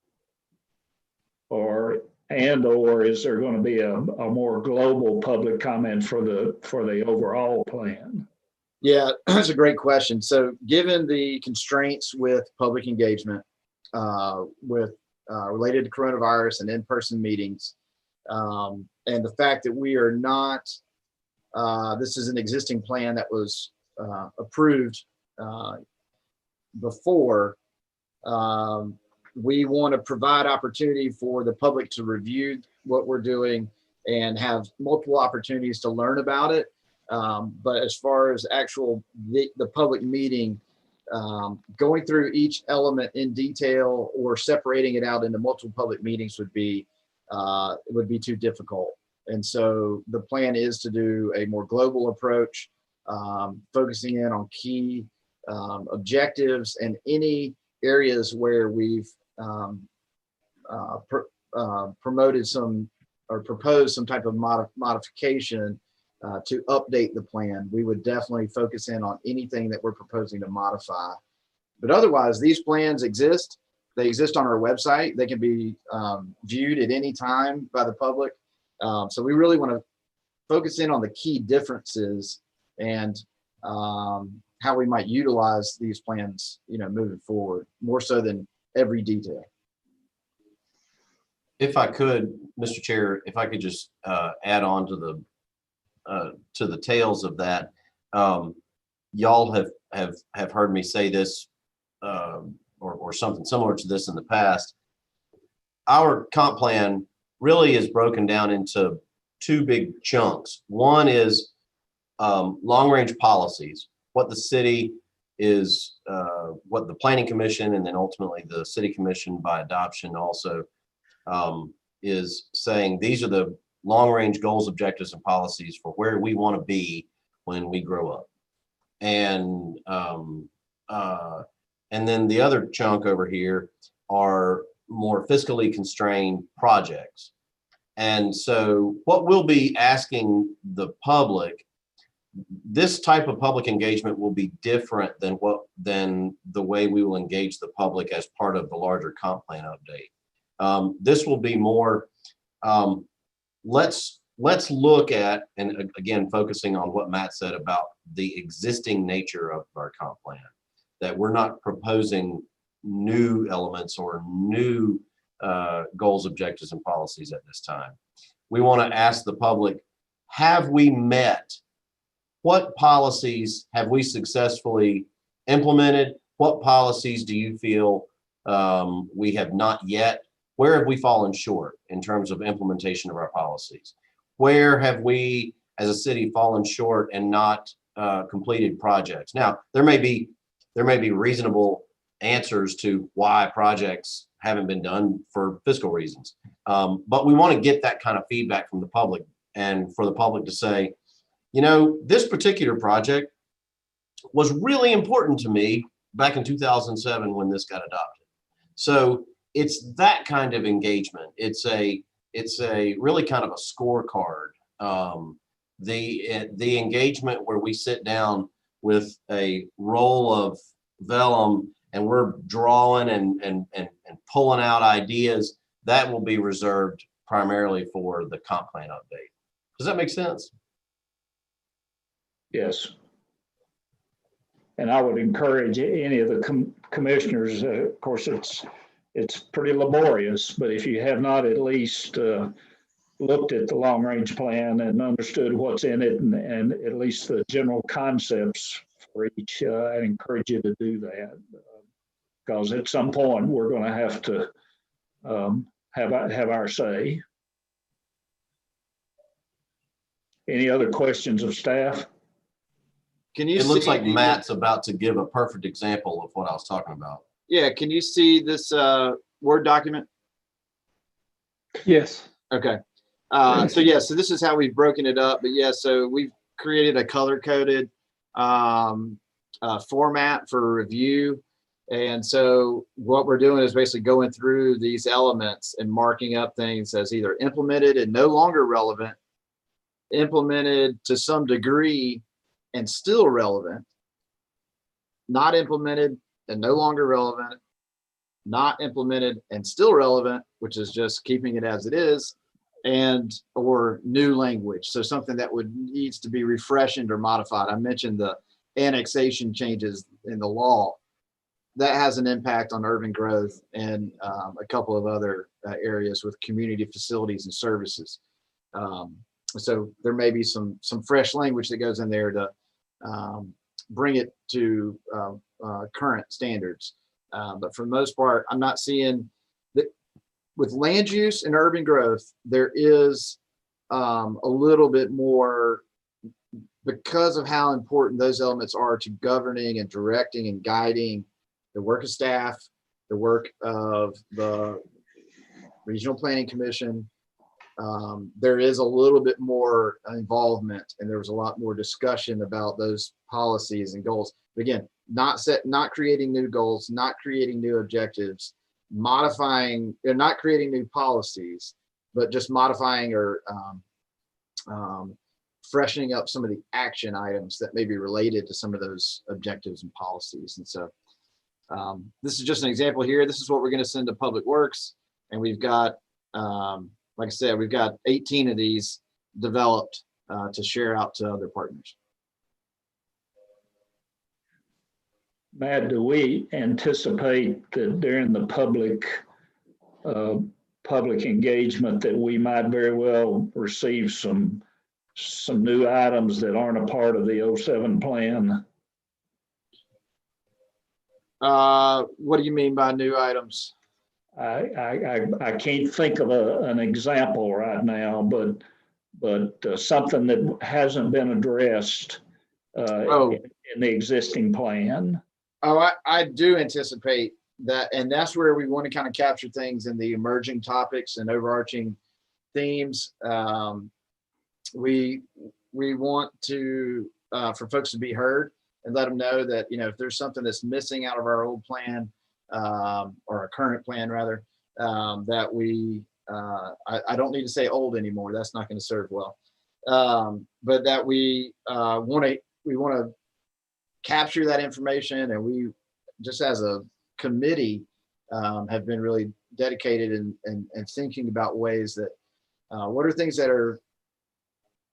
or is there going to be a more global public comment for the overall plan? Yeah, that's a great question. So given the constraints with public engagement related to coronavirus and in-person meetings, and the fact that we are not, this is an existing plan that was approved before, we want to provide opportunity for the public to review what we're doing and have multiple opportunities to learn about it. But as far as the public meeting, going through each element in detail or separating it out into multiple public meetings would be too difficult. And so the plan is to do a more global approach, focusing in on key objectives and any areas where we've promoted some or proposed some type of modification to update the plan. We would definitely focus in on anything that we're proposing to modify. But otherwise, these plans exist. They exist on our website. They can be viewed at any time by the public. So we really want to focus in on the key differences and how we might utilize these plans, moving forward, more so than every detail. If I could, Mr. Chair, if I could just add on to the tails of that. Y'all have heard me say this or something similar to this in the past. Our comp plan really is broken down into two big chunks. One is long-range policies, what the city is, what the Planning Commission and then ultimately the City Commission by adoption also is saying these are the long-range goals, objectives, and policies for where we want to be when we grow up. And then the other chunk over here are more fiscally constrained projects. And so what we'll be asking the public, this type of public engagement will be different than the way we will engage the public as part of the larger comp plan update. This will be more, let's let's look at, and again, focusing on what Matt said about the existing nature of our comp plan, that we're not proposing new elements or new goals, objectives, and policies at this time. We want to ask the public, have we met? What policies have we successfully implemented? What policies do you feel we have not yet? Where have we fallen short in terms of implementation of our policies? Where have we, as a city, fallen short and not completed projects? Now, there may be reasonable answers to why projects haven't been done for fiscal reasons, but we want to get that kind of feedback from the public, and for the public to say, you know, this particular project was really important to me back in 2007 when this got adopted. So it's that kind of engagement. It's a really kind of a scorecard. The engagement where we sit down with a roll of vellum and we're drawing and pulling out ideas, that will be reserved primarily for the comp plan update. Does that make sense? Yes. And I would encourage any of the commissioners, of course, it's pretty laborious, but if you have not at least looked at the long range plan and understood what's in it and at least the general concepts for each, I encourage you to do that. Because at some point we're going to have to have our say. Any other questions of staff? Can you It looks see like the- Matt's about to give a perfect example of what I was talking about. Yeah, can you see this Word document? Yes. Okay. So yeah, so this is how we've broken it up. But yeah, so we've created a color-coded format for review. And so what we're doing is basically going through these elements and marking up things as either implemented and no longer relevant, implemented to some degree and still relevant, not implemented and no longer relevant, not implemented and still relevant, which is just keeping it as it is, and or new language. So something that needs to be refreshed or modified. I mentioned the annexation changes in the law. That has an impact on urban growth and a couple of other areas with community facilities and services. So there may be some fresh language that goes in there to bring it to current standards. But for the most part, I'm not seeing that with land use and urban growth, there is a little bit more because of how important those elements are to governing and directing and guiding the work of staff, the work of the Regional Planning Commission. There is a little bit more involvement and there was a lot more discussion about those policies and goals. But again, not creating new goals, not creating new objectives, modifying, not creating new policies, but just modifying or freshening up some of the action items that may be related to some of those objectives and policies. And so this is just an example here. This is what we're going to send to Public Works. And we've got, like I said, we've got 18 of these developed to share out to other partners. Matt, do we anticipate that during the public engagement that we might very well receive some new items that aren't a part of the 07 plan? What do you mean by new items? I can't think of an example right now, but something that hasn't been addressed in the existing plan. Oh, I do anticipate that, and that's where we want to kind of capture things in the emerging topics and overarching themes. We want to for folks to be heard and let them know that, you know, if there's something that's missing out of our old plan or our current plan rather, that we I don't need to say old anymore. That's not going to serve well. But that we want to capture that information, and we just as a committee have been really dedicated and thinking about ways that what are things that are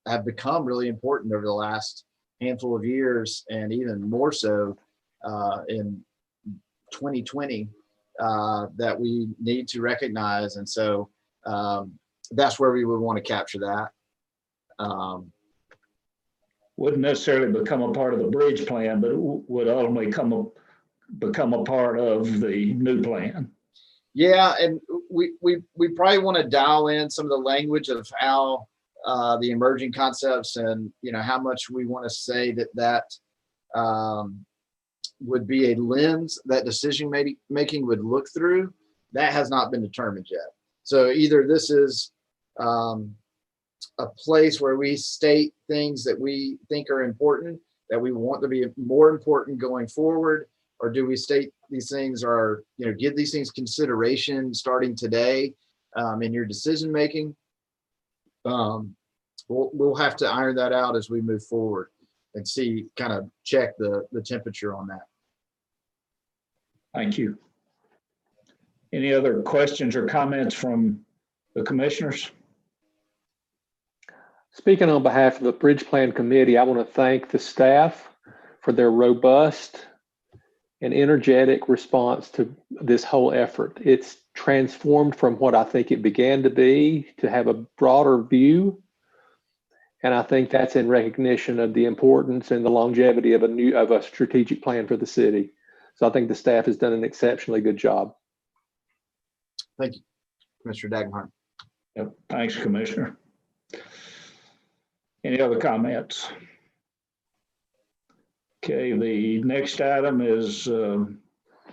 have become really important over the last handful of years, and even more so in 2020 that we need to recognize. And so that's where we would want to capture that. Wouldn't necessarily become a part of the bridge plan, but would ultimately become a part of the new plan. Yeah, and we probably want to dial in some of the language of how the emerging concepts, and how much we want to say that would be a lens that decision making would look through. That has not been determined yet. So either this is a place where we state things that we think are important, that we want to be more important going forward, or do we state these things are, give these things consideration starting today in your decision making? We'll have to iron that out as we move forward and see, kind of check the temperature on that. Thank you. Any other questions or comments from the commissioners? Speaking on behalf of the Bridge Plan Committee, I want to thank the staff for their robust and energetic response to this whole effort. It's transformed from what I think it began to be to have a broader view. And I think that's in recognition of the importance and the longevity of a strategic plan for the city. So I think the staff has done an exceptionally good job. Thank you, Commissioner Dagenhart. Yep. Thanks, Commissioner. Any other comments? Okay, the next item is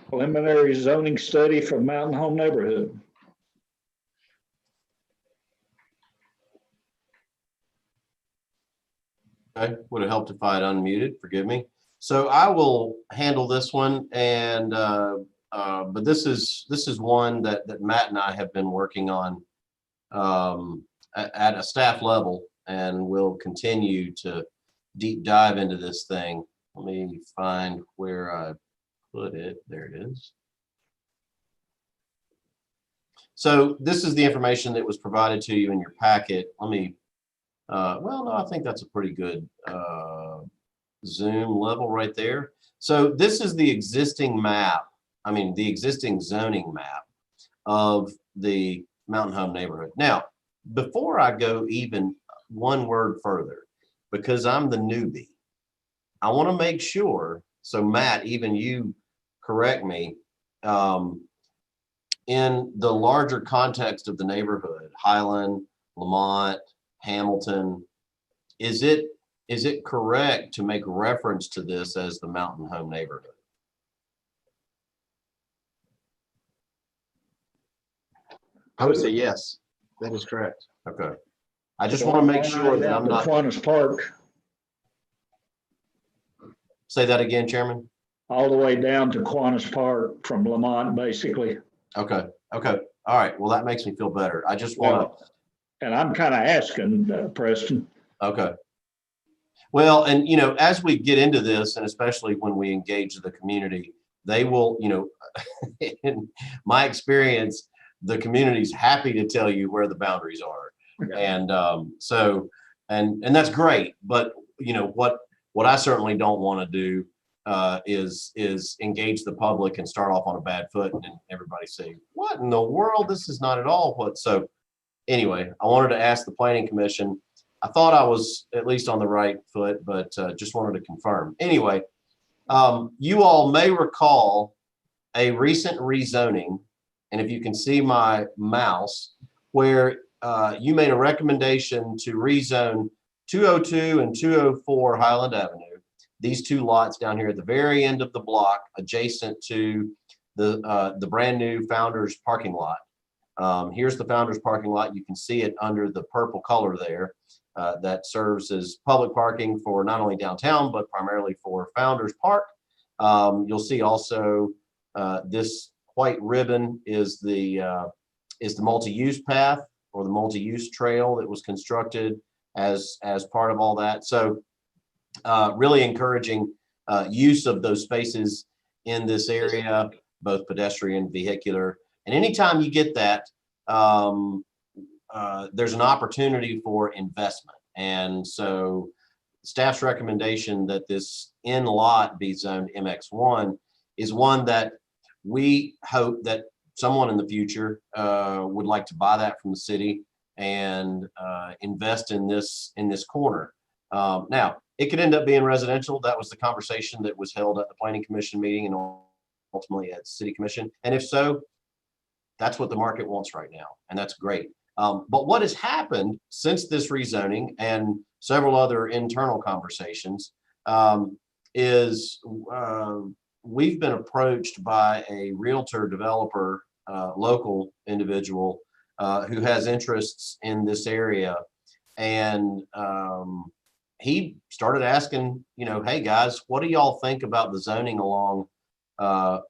preliminary zoning study for Mountain Home neighborhood. Okay, would have helped if I had unmuted, forgive me. So I will handle this one, and but this is one that Matt and I have been working on at a staff level, and we'll continue to deep dive into this thing. Let me find where I put it. There it is. So this is the information that was provided to you in your packet. Let me, well, no, I think that's a pretty good zoom level right there. So this is the existing map, the existing zoning map of the Mountain Home neighborhood. Now, before I go even one word further, because I'm the newbie, I want to make sure, so Matt, even you correct me, in the larger context of the neighborhood, Highland, Lamont, Hamilton, is it correct to make reference to this as the Mountain Home neighborhood? I would say yes, that is correct. Okay. I just want to make sure that I'm not. Kiwanis Park. Say that again, Chairman. All the way down to Kiwanis Park from Lamont, basically. Okay. Okay. All right. Well, that makes me feel better. I just want to. And I'm kind of asking, Preston. Okay. Well, and as we get into this, and especially when we engage the community, they will, in my experience, the community's happy to tell you where the boundaries are. Okay. And so, and that's great. But what I certainly don't want to do is engage the public and start off on a bad foot, and then everybody say, "What in the world? This is not at all what." So, anyway, I wanted to ask the Planning Commission. I thought I was at least on the right foot, but just wanted to confirm. Anyway, you all may recall a recent rezoning, and if you can see my mouse, where you made a recommendation to rezone 202 and 204 Highland Avenue. These two lots down here at the very end of the block, adjacent to the brand new Founders parking lot. Here's the Founders parking lot. You can see it under the purple color there. That serves as public parking for not only downtown, but primarily for Founders Park. You'll see also this white ribbon is the multi-use path, or the multi-use trail that was constructed as part of all that. So really encouraging use of those spaces in this area, both pedestrian, vehicular. And anytime you get that, there's an opportunity for investment. And so staff's recommendation that this in lot be zoned MX1 is one that we hope that someone in the future would like to buy that from the city and invest in this corner. Now, it could end up being residential. That was the conversation that was held at the Planning Commission meeting and ultimately at City Commission. And if so, that's what the market wants right now, and that's great. But what has happened since this rezoning and several other internal conversations is we've been approached by a realtor developer, local individual who has interests in this area. And he started asking, you know, hey guys, what do y'all think about the zoning along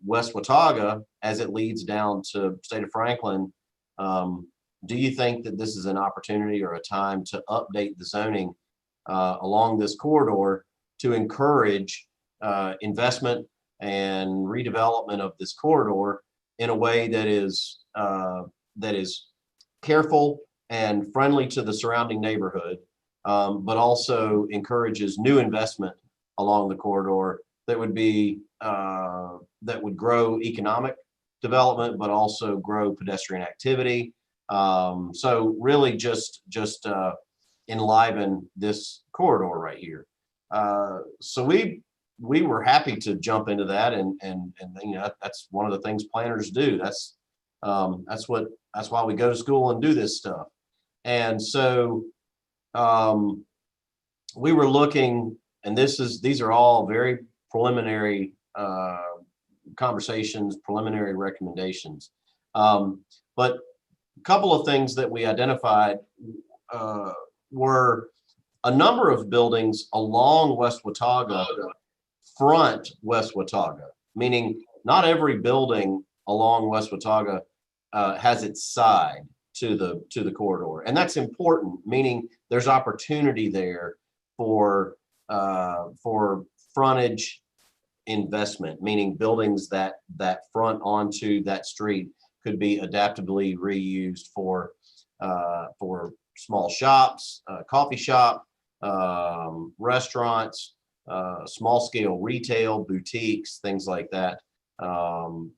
West Watauga as it leads down to state of Franklin? Do you think that this is an opportunity or a time to update the zoning along this corridor to encourage investment and redevelopment of this corridor in a way that is careful and friendly to the surrounding neighborhood, but also encourages new investment along the corridor that would be that would grow economic development, but also grow pedestrian activity. So really just enliven this corridor right here. So we were happy to jump into that, and you know, that's one of the things planners do. That's why we go to school and do this stuff. And so we were looking, and these are all very preliminary conversations, preliminary recommendations. But a couple of things that we identified were a number of buildings along West Watauga, front West Watauga, meaning not every building along West Watauga has its side to the corridor. And that's important, meaning there's opportunity there for frontage investment, meaning buildings that front onto that street could be adaptively reused for small shops, coffee shop, restaurants, small scale retail, boutiques, things like that.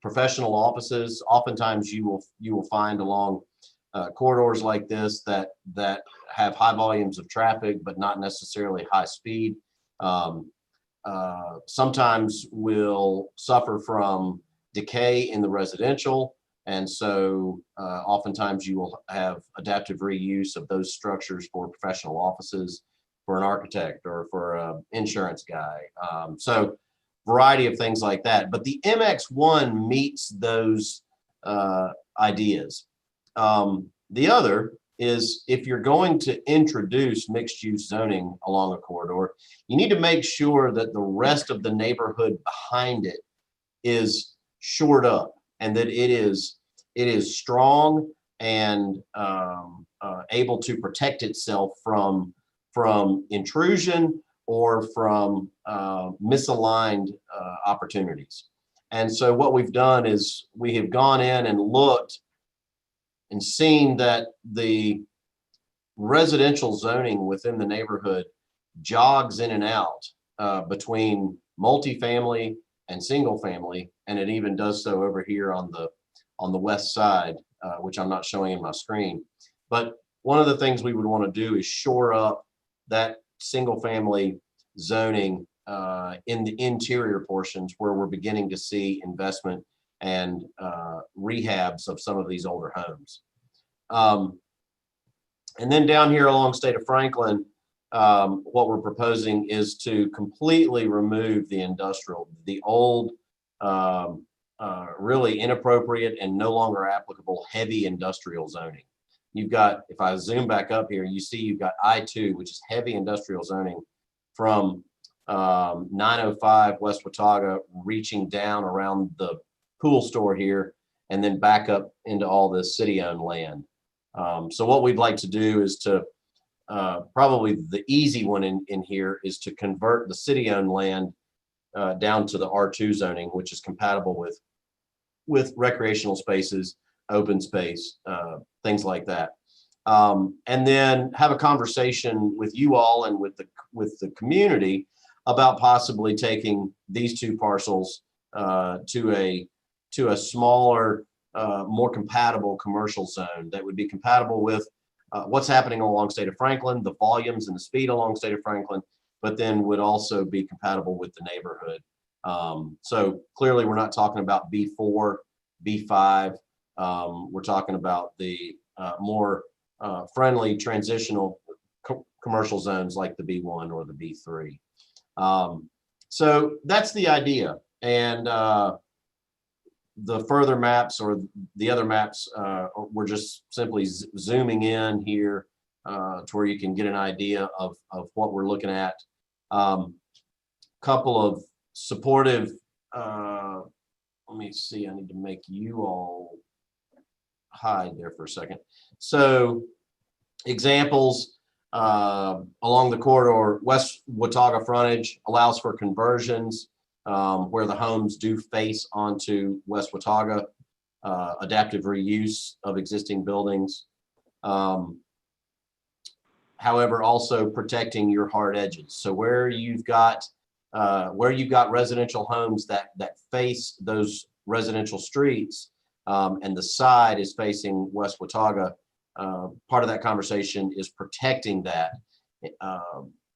Professional offices. Oftentimes you will find along corridors like this that have high volumes of traffic, but not necessarily high speed. Sometimes will suffer from decay in the residential. And so oftentimes you will have adaptive reuse of those structures for professional offices, for an architect, or for an insurance guy. So variety of things like that. But the MX1 meets those ideas. The other is, if you're going to introduce mixed-use zoning along a corridor, you need to make sure that the rest of the neighborhood behind it is shored up, and that it is strong and able to protect itself from intrusion or from misaligned opportunities. And so what we've done is we have gone in and looked and seen that the residential zoning within the neighborhood jogs in and out between multifamily and single family, and it even does so over here on the west side, which I'm not showing in my screen. But one of the things we would want to do is shore up that single family zoning in the interior portions where we're beginning to see investment and rehabs of some of these older homes. And then down here along State of Franklin, what we're proposing is to completely remove the industrial, the old, really inappropriate and no longer applicable heavy industrial zoning. You've got, if I zoom back up here, you see you've got I-2, which is heavy industrial zoning from 905 West Watauga, reaching down around the pool store here, and then back up into all this city-owned land. So what we'd like to do is to, probably the easy one in here is to convert the city-owned land down to the R2 zoning, which is compatible with recreational spaces, open space, things like that. And then have a conversation with you all and with the community about possibly taking these two parcels to a smaller, more compatible commercial zone that would be compatible with what's happening along State of Franklin, the volumes and the speed along State of Franklin, but then would also be compatible with the neighborhood. So clearly we're not talking about B4, B5. We're talking about the more friendly transitional commercial zones like the B1 or the B3. So that's the idea. And the further maps or the other maps, we're just simply zooming in here to where you can get an idea of what we're looking at. Couple of supportive, let me see, I need to make you all hide there for a second. So examples along the corridor, West Watauga frontage allows for conversions where the homes do face onto West Watauga, adaptive reuse of existing buildings. However, also protecting your hard edges. So where you've got residential homes that face those residential streets, and the side is facing West Watauga, part of that conversation is protecting that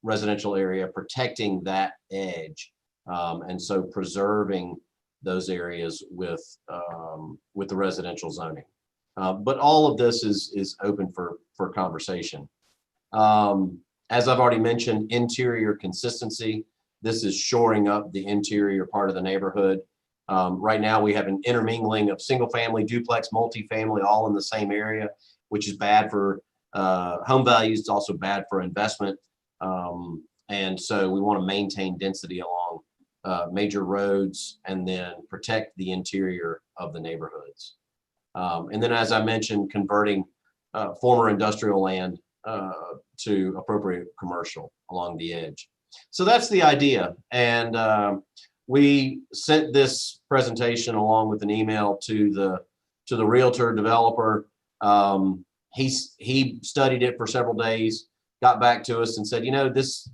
residential area, protecting that edge, and so preserving those areas with the residential zoning. But all of this is open for conversation. As I've already mentioned, interior consistency. This is shoring up the interior part of the neighborhood. Right now we have an intermingling of single family, duplex, multifamily, all in the same area, which is bad for home values. It's also bad for investment. And so we want to maintain density along major roads and then protect the interior of the neighborhoods. And then, as I mentioned, converting former industrial land to appropriate commercial along the edge. So that's the idea. And we sent this presentation along with an email to the realtor developer. He studied it for several days, got back to us and said, you know, this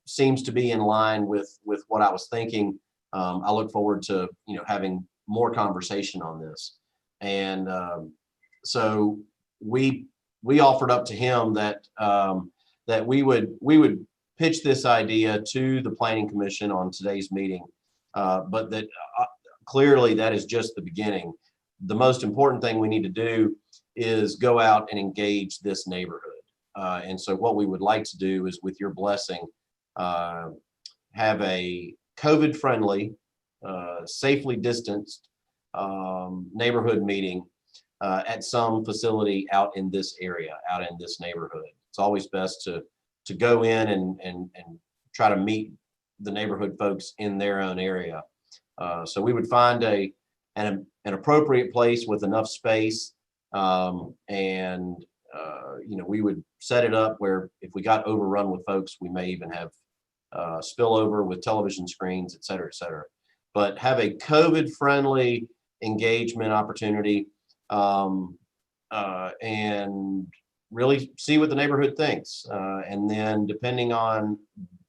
seems to be in line with what I was thinking. I look forward to, you know, having more conversation on this. And so we offered up to him that that we would pitch this idea to the Planning Commission on today's meeting, but that clearly that is just the beginning. The most important thing we need to do is go out and engage this neighborhood. And so what we would like to do is, with your blessing, have a COVID-friendly, safely distanced neighborhood meeting at some facility out in this area, out in this neighborhood. It's always best to go in and try to meet the neighborhood folks in their own area. So we would find an appropriate place with enough space, and you know, we would set it up where if we got overrun with folks, we may even have spillover with television screens, et cetera, et cetera. But have a COVID-friendly engagement opportunity, and really see what the neighborhood thinks. And then depending on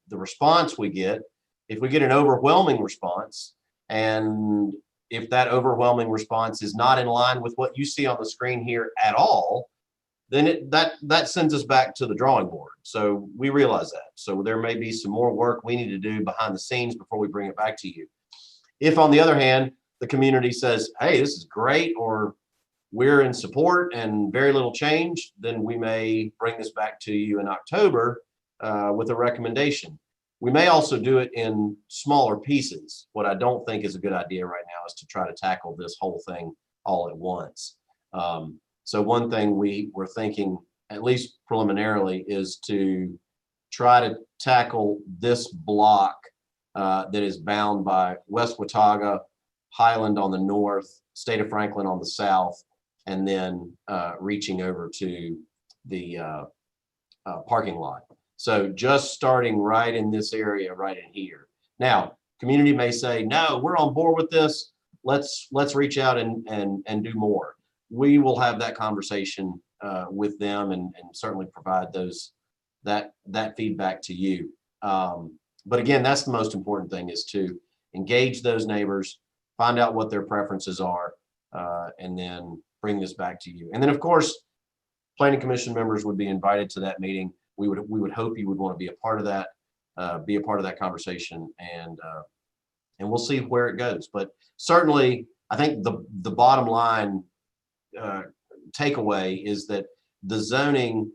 the response we get, if we get an overwhelming response, and if that overwhelming response is not in line with what you see on the screen here at all, then that sends us back to the drawing board. So we realize that. So there may be some more work we need to do behind the scenes before we bring it back to you. If, on the other hand, the community says, hey, this is great, or we're in support and very little change, then we may bring this back to you in October with a recommendation. We may also do it in smaller pieces. What I don't think is a good idea right now is to try to tackle this whole thing all at once. So one thing we were thinking, at least preliminarily, is to try to tackle this block that is bound by West Watauga, Highland on the north, State of Franklin on the south, and then reaching over to the parking lot. So just starting right in this area, right in here. Now, community may say, no, we're on board with this. Let's reach out and do more. we will have that conversation with them and certainly provide that feedback to you. But again, that's the most important thing, is to engage those neighbors, find out what their preferences are, and then bring this back to you. And then, of course, planning commission members would be invited to that meeting. We would hope you would want to be a part of that conversation, and we'll see where it goes. But certainly, I think the bottom line takeaway is that the zoning,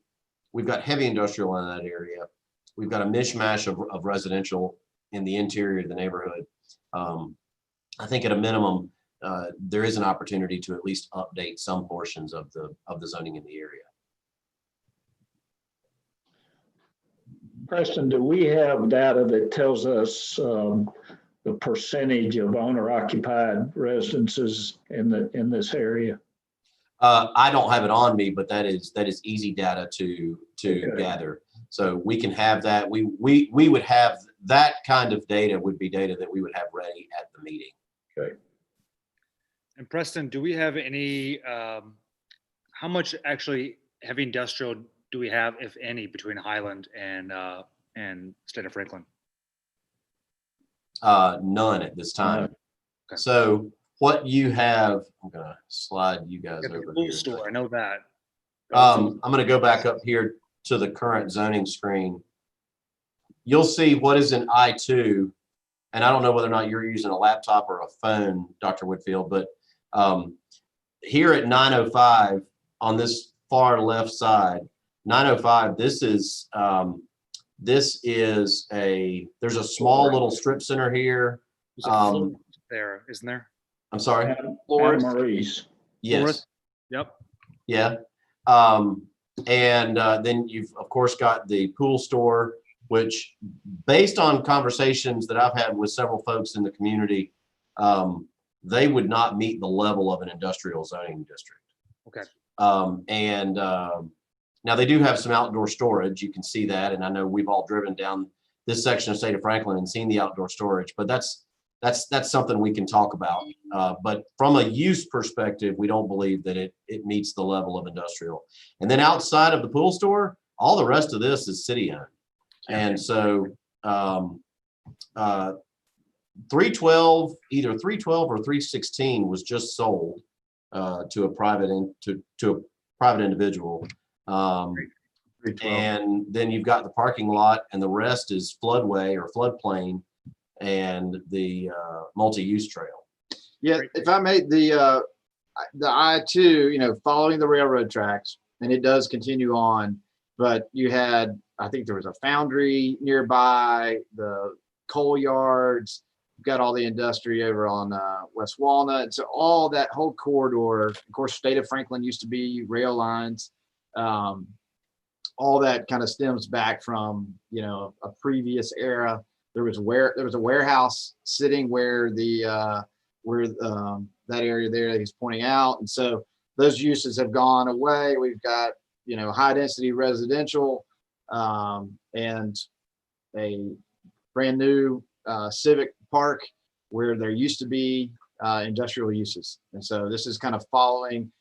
we've got heavy industrial in that area. We've got a mishmash of residential in the interior of the neighborhood. I think at a minimum, there is an opportunity to at least update some portions of the zoning in the area. Preston, do we have data that tells us the percentage of owner-occupied residences in this area? I don't have it on me, but that is easy data to gather. So we can have that. We would have that kind of data, would be data that we would have ready at the meeting. Okay. And Preston, do we have any, how much actually heavy industrial do we have, if any, between Highland and State of Franklin? None at this time. Okay. So what you have, I'm gonna slide you guys The over pool here. store, I know that. I'm gonna go back up here to the current zoning screen. You'll see what is in I2, and I don't know whether or not you're using a laptop or a phone, Dr. Whitfield, but here at 905 on this far left side, 905, there's a small little strip center here. There's a floor there, isn't there? I'm sorry. Anna Marie's. Yes. Yep. Yeah. And then you've of course got the pool store, which based on conversations that I've had with several folks in the community, they would not meet the level of an industrial zoning district. Okay. Now they do have some outdoor storage. You can see that. And I know we've all driven down this section of State of Franklin and seen the outdoor storage, but that's something we can talk about. But from a use perspective, we don't believe that it meets the level of industrial. And then outside of the pool store, all the rest of this is city owned. And so 312, either 312 or 316 was just sold to a private individual. And then you've got the parking lot, and the rest is floodway or floodplain and the multi-use trail. Yeah, if I made the I-2, following the railroad tracks, and it does continue on, but you had, I think there was a foundry nearby, the coal yards, you've got all the industry over on West Walnut. So all that whole corridor, of course, State of Franklin used to be rail lines. All that kind of stems back from, a previous era. There was a warehouse sitting where that area there that he's pointing out. And so those uses have gone away. We've got, high density residential and a brand new civic park where there used to be industrial uses. And so this is kind of filling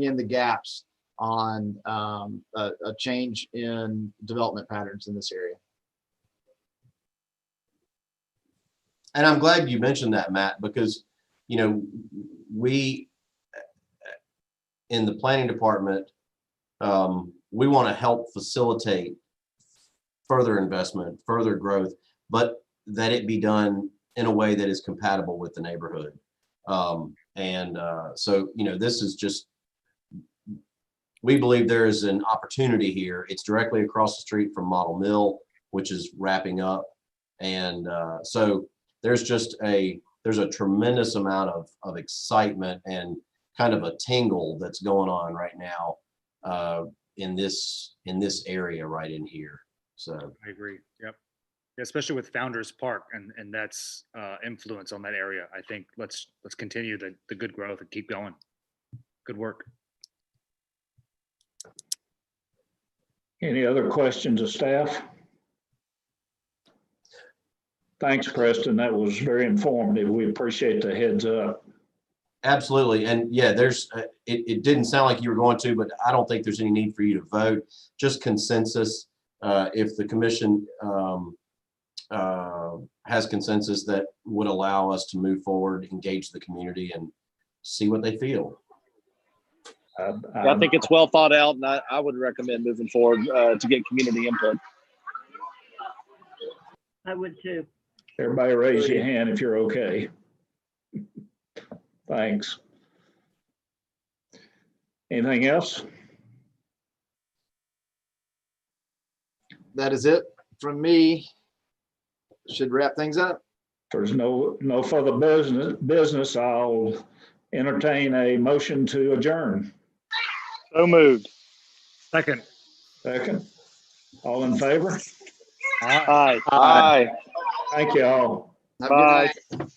in the gaps on a change in development patterns in this area. And I'm glad you mentioned that, Matt, because, we in the planning department, we want to help facilitate further investment, further growth, but that it be done in a way that is compatible with the neighborhood. So, this is just, we believe there is an opportunity here. It's directly across the street from Model Mill, which is wrapping up. And so there's a tremendous amount of excitement and kind of a tingle that's going on right now in this area right in here. So I agree. Yep. Especially with Founders Park and that's influence on that area. I think let's continue the good growth and keep going. Good work. Any other questions of staff? Thanks, Preston. That was very informative. We appreciate the heads up. Absolutely. And yeah, it didn't sound like you were going to, but I don't think there's any need for you to vote. Just consensus. If the commission has consensus that would allow us to move forward, engage the community and see what they feel. I think it's well thought out, and I would recommend moving forward to get community input. I would too. Everybody raise your hand if you're okay. Thanks. Anything else? That is it from me. Should wrap things up. If there's no further business, I'll entertain a motion to adjourn. So moved. Second. Second. All in favor? Aye. Aye. Thank you all. Have a good Bye. night.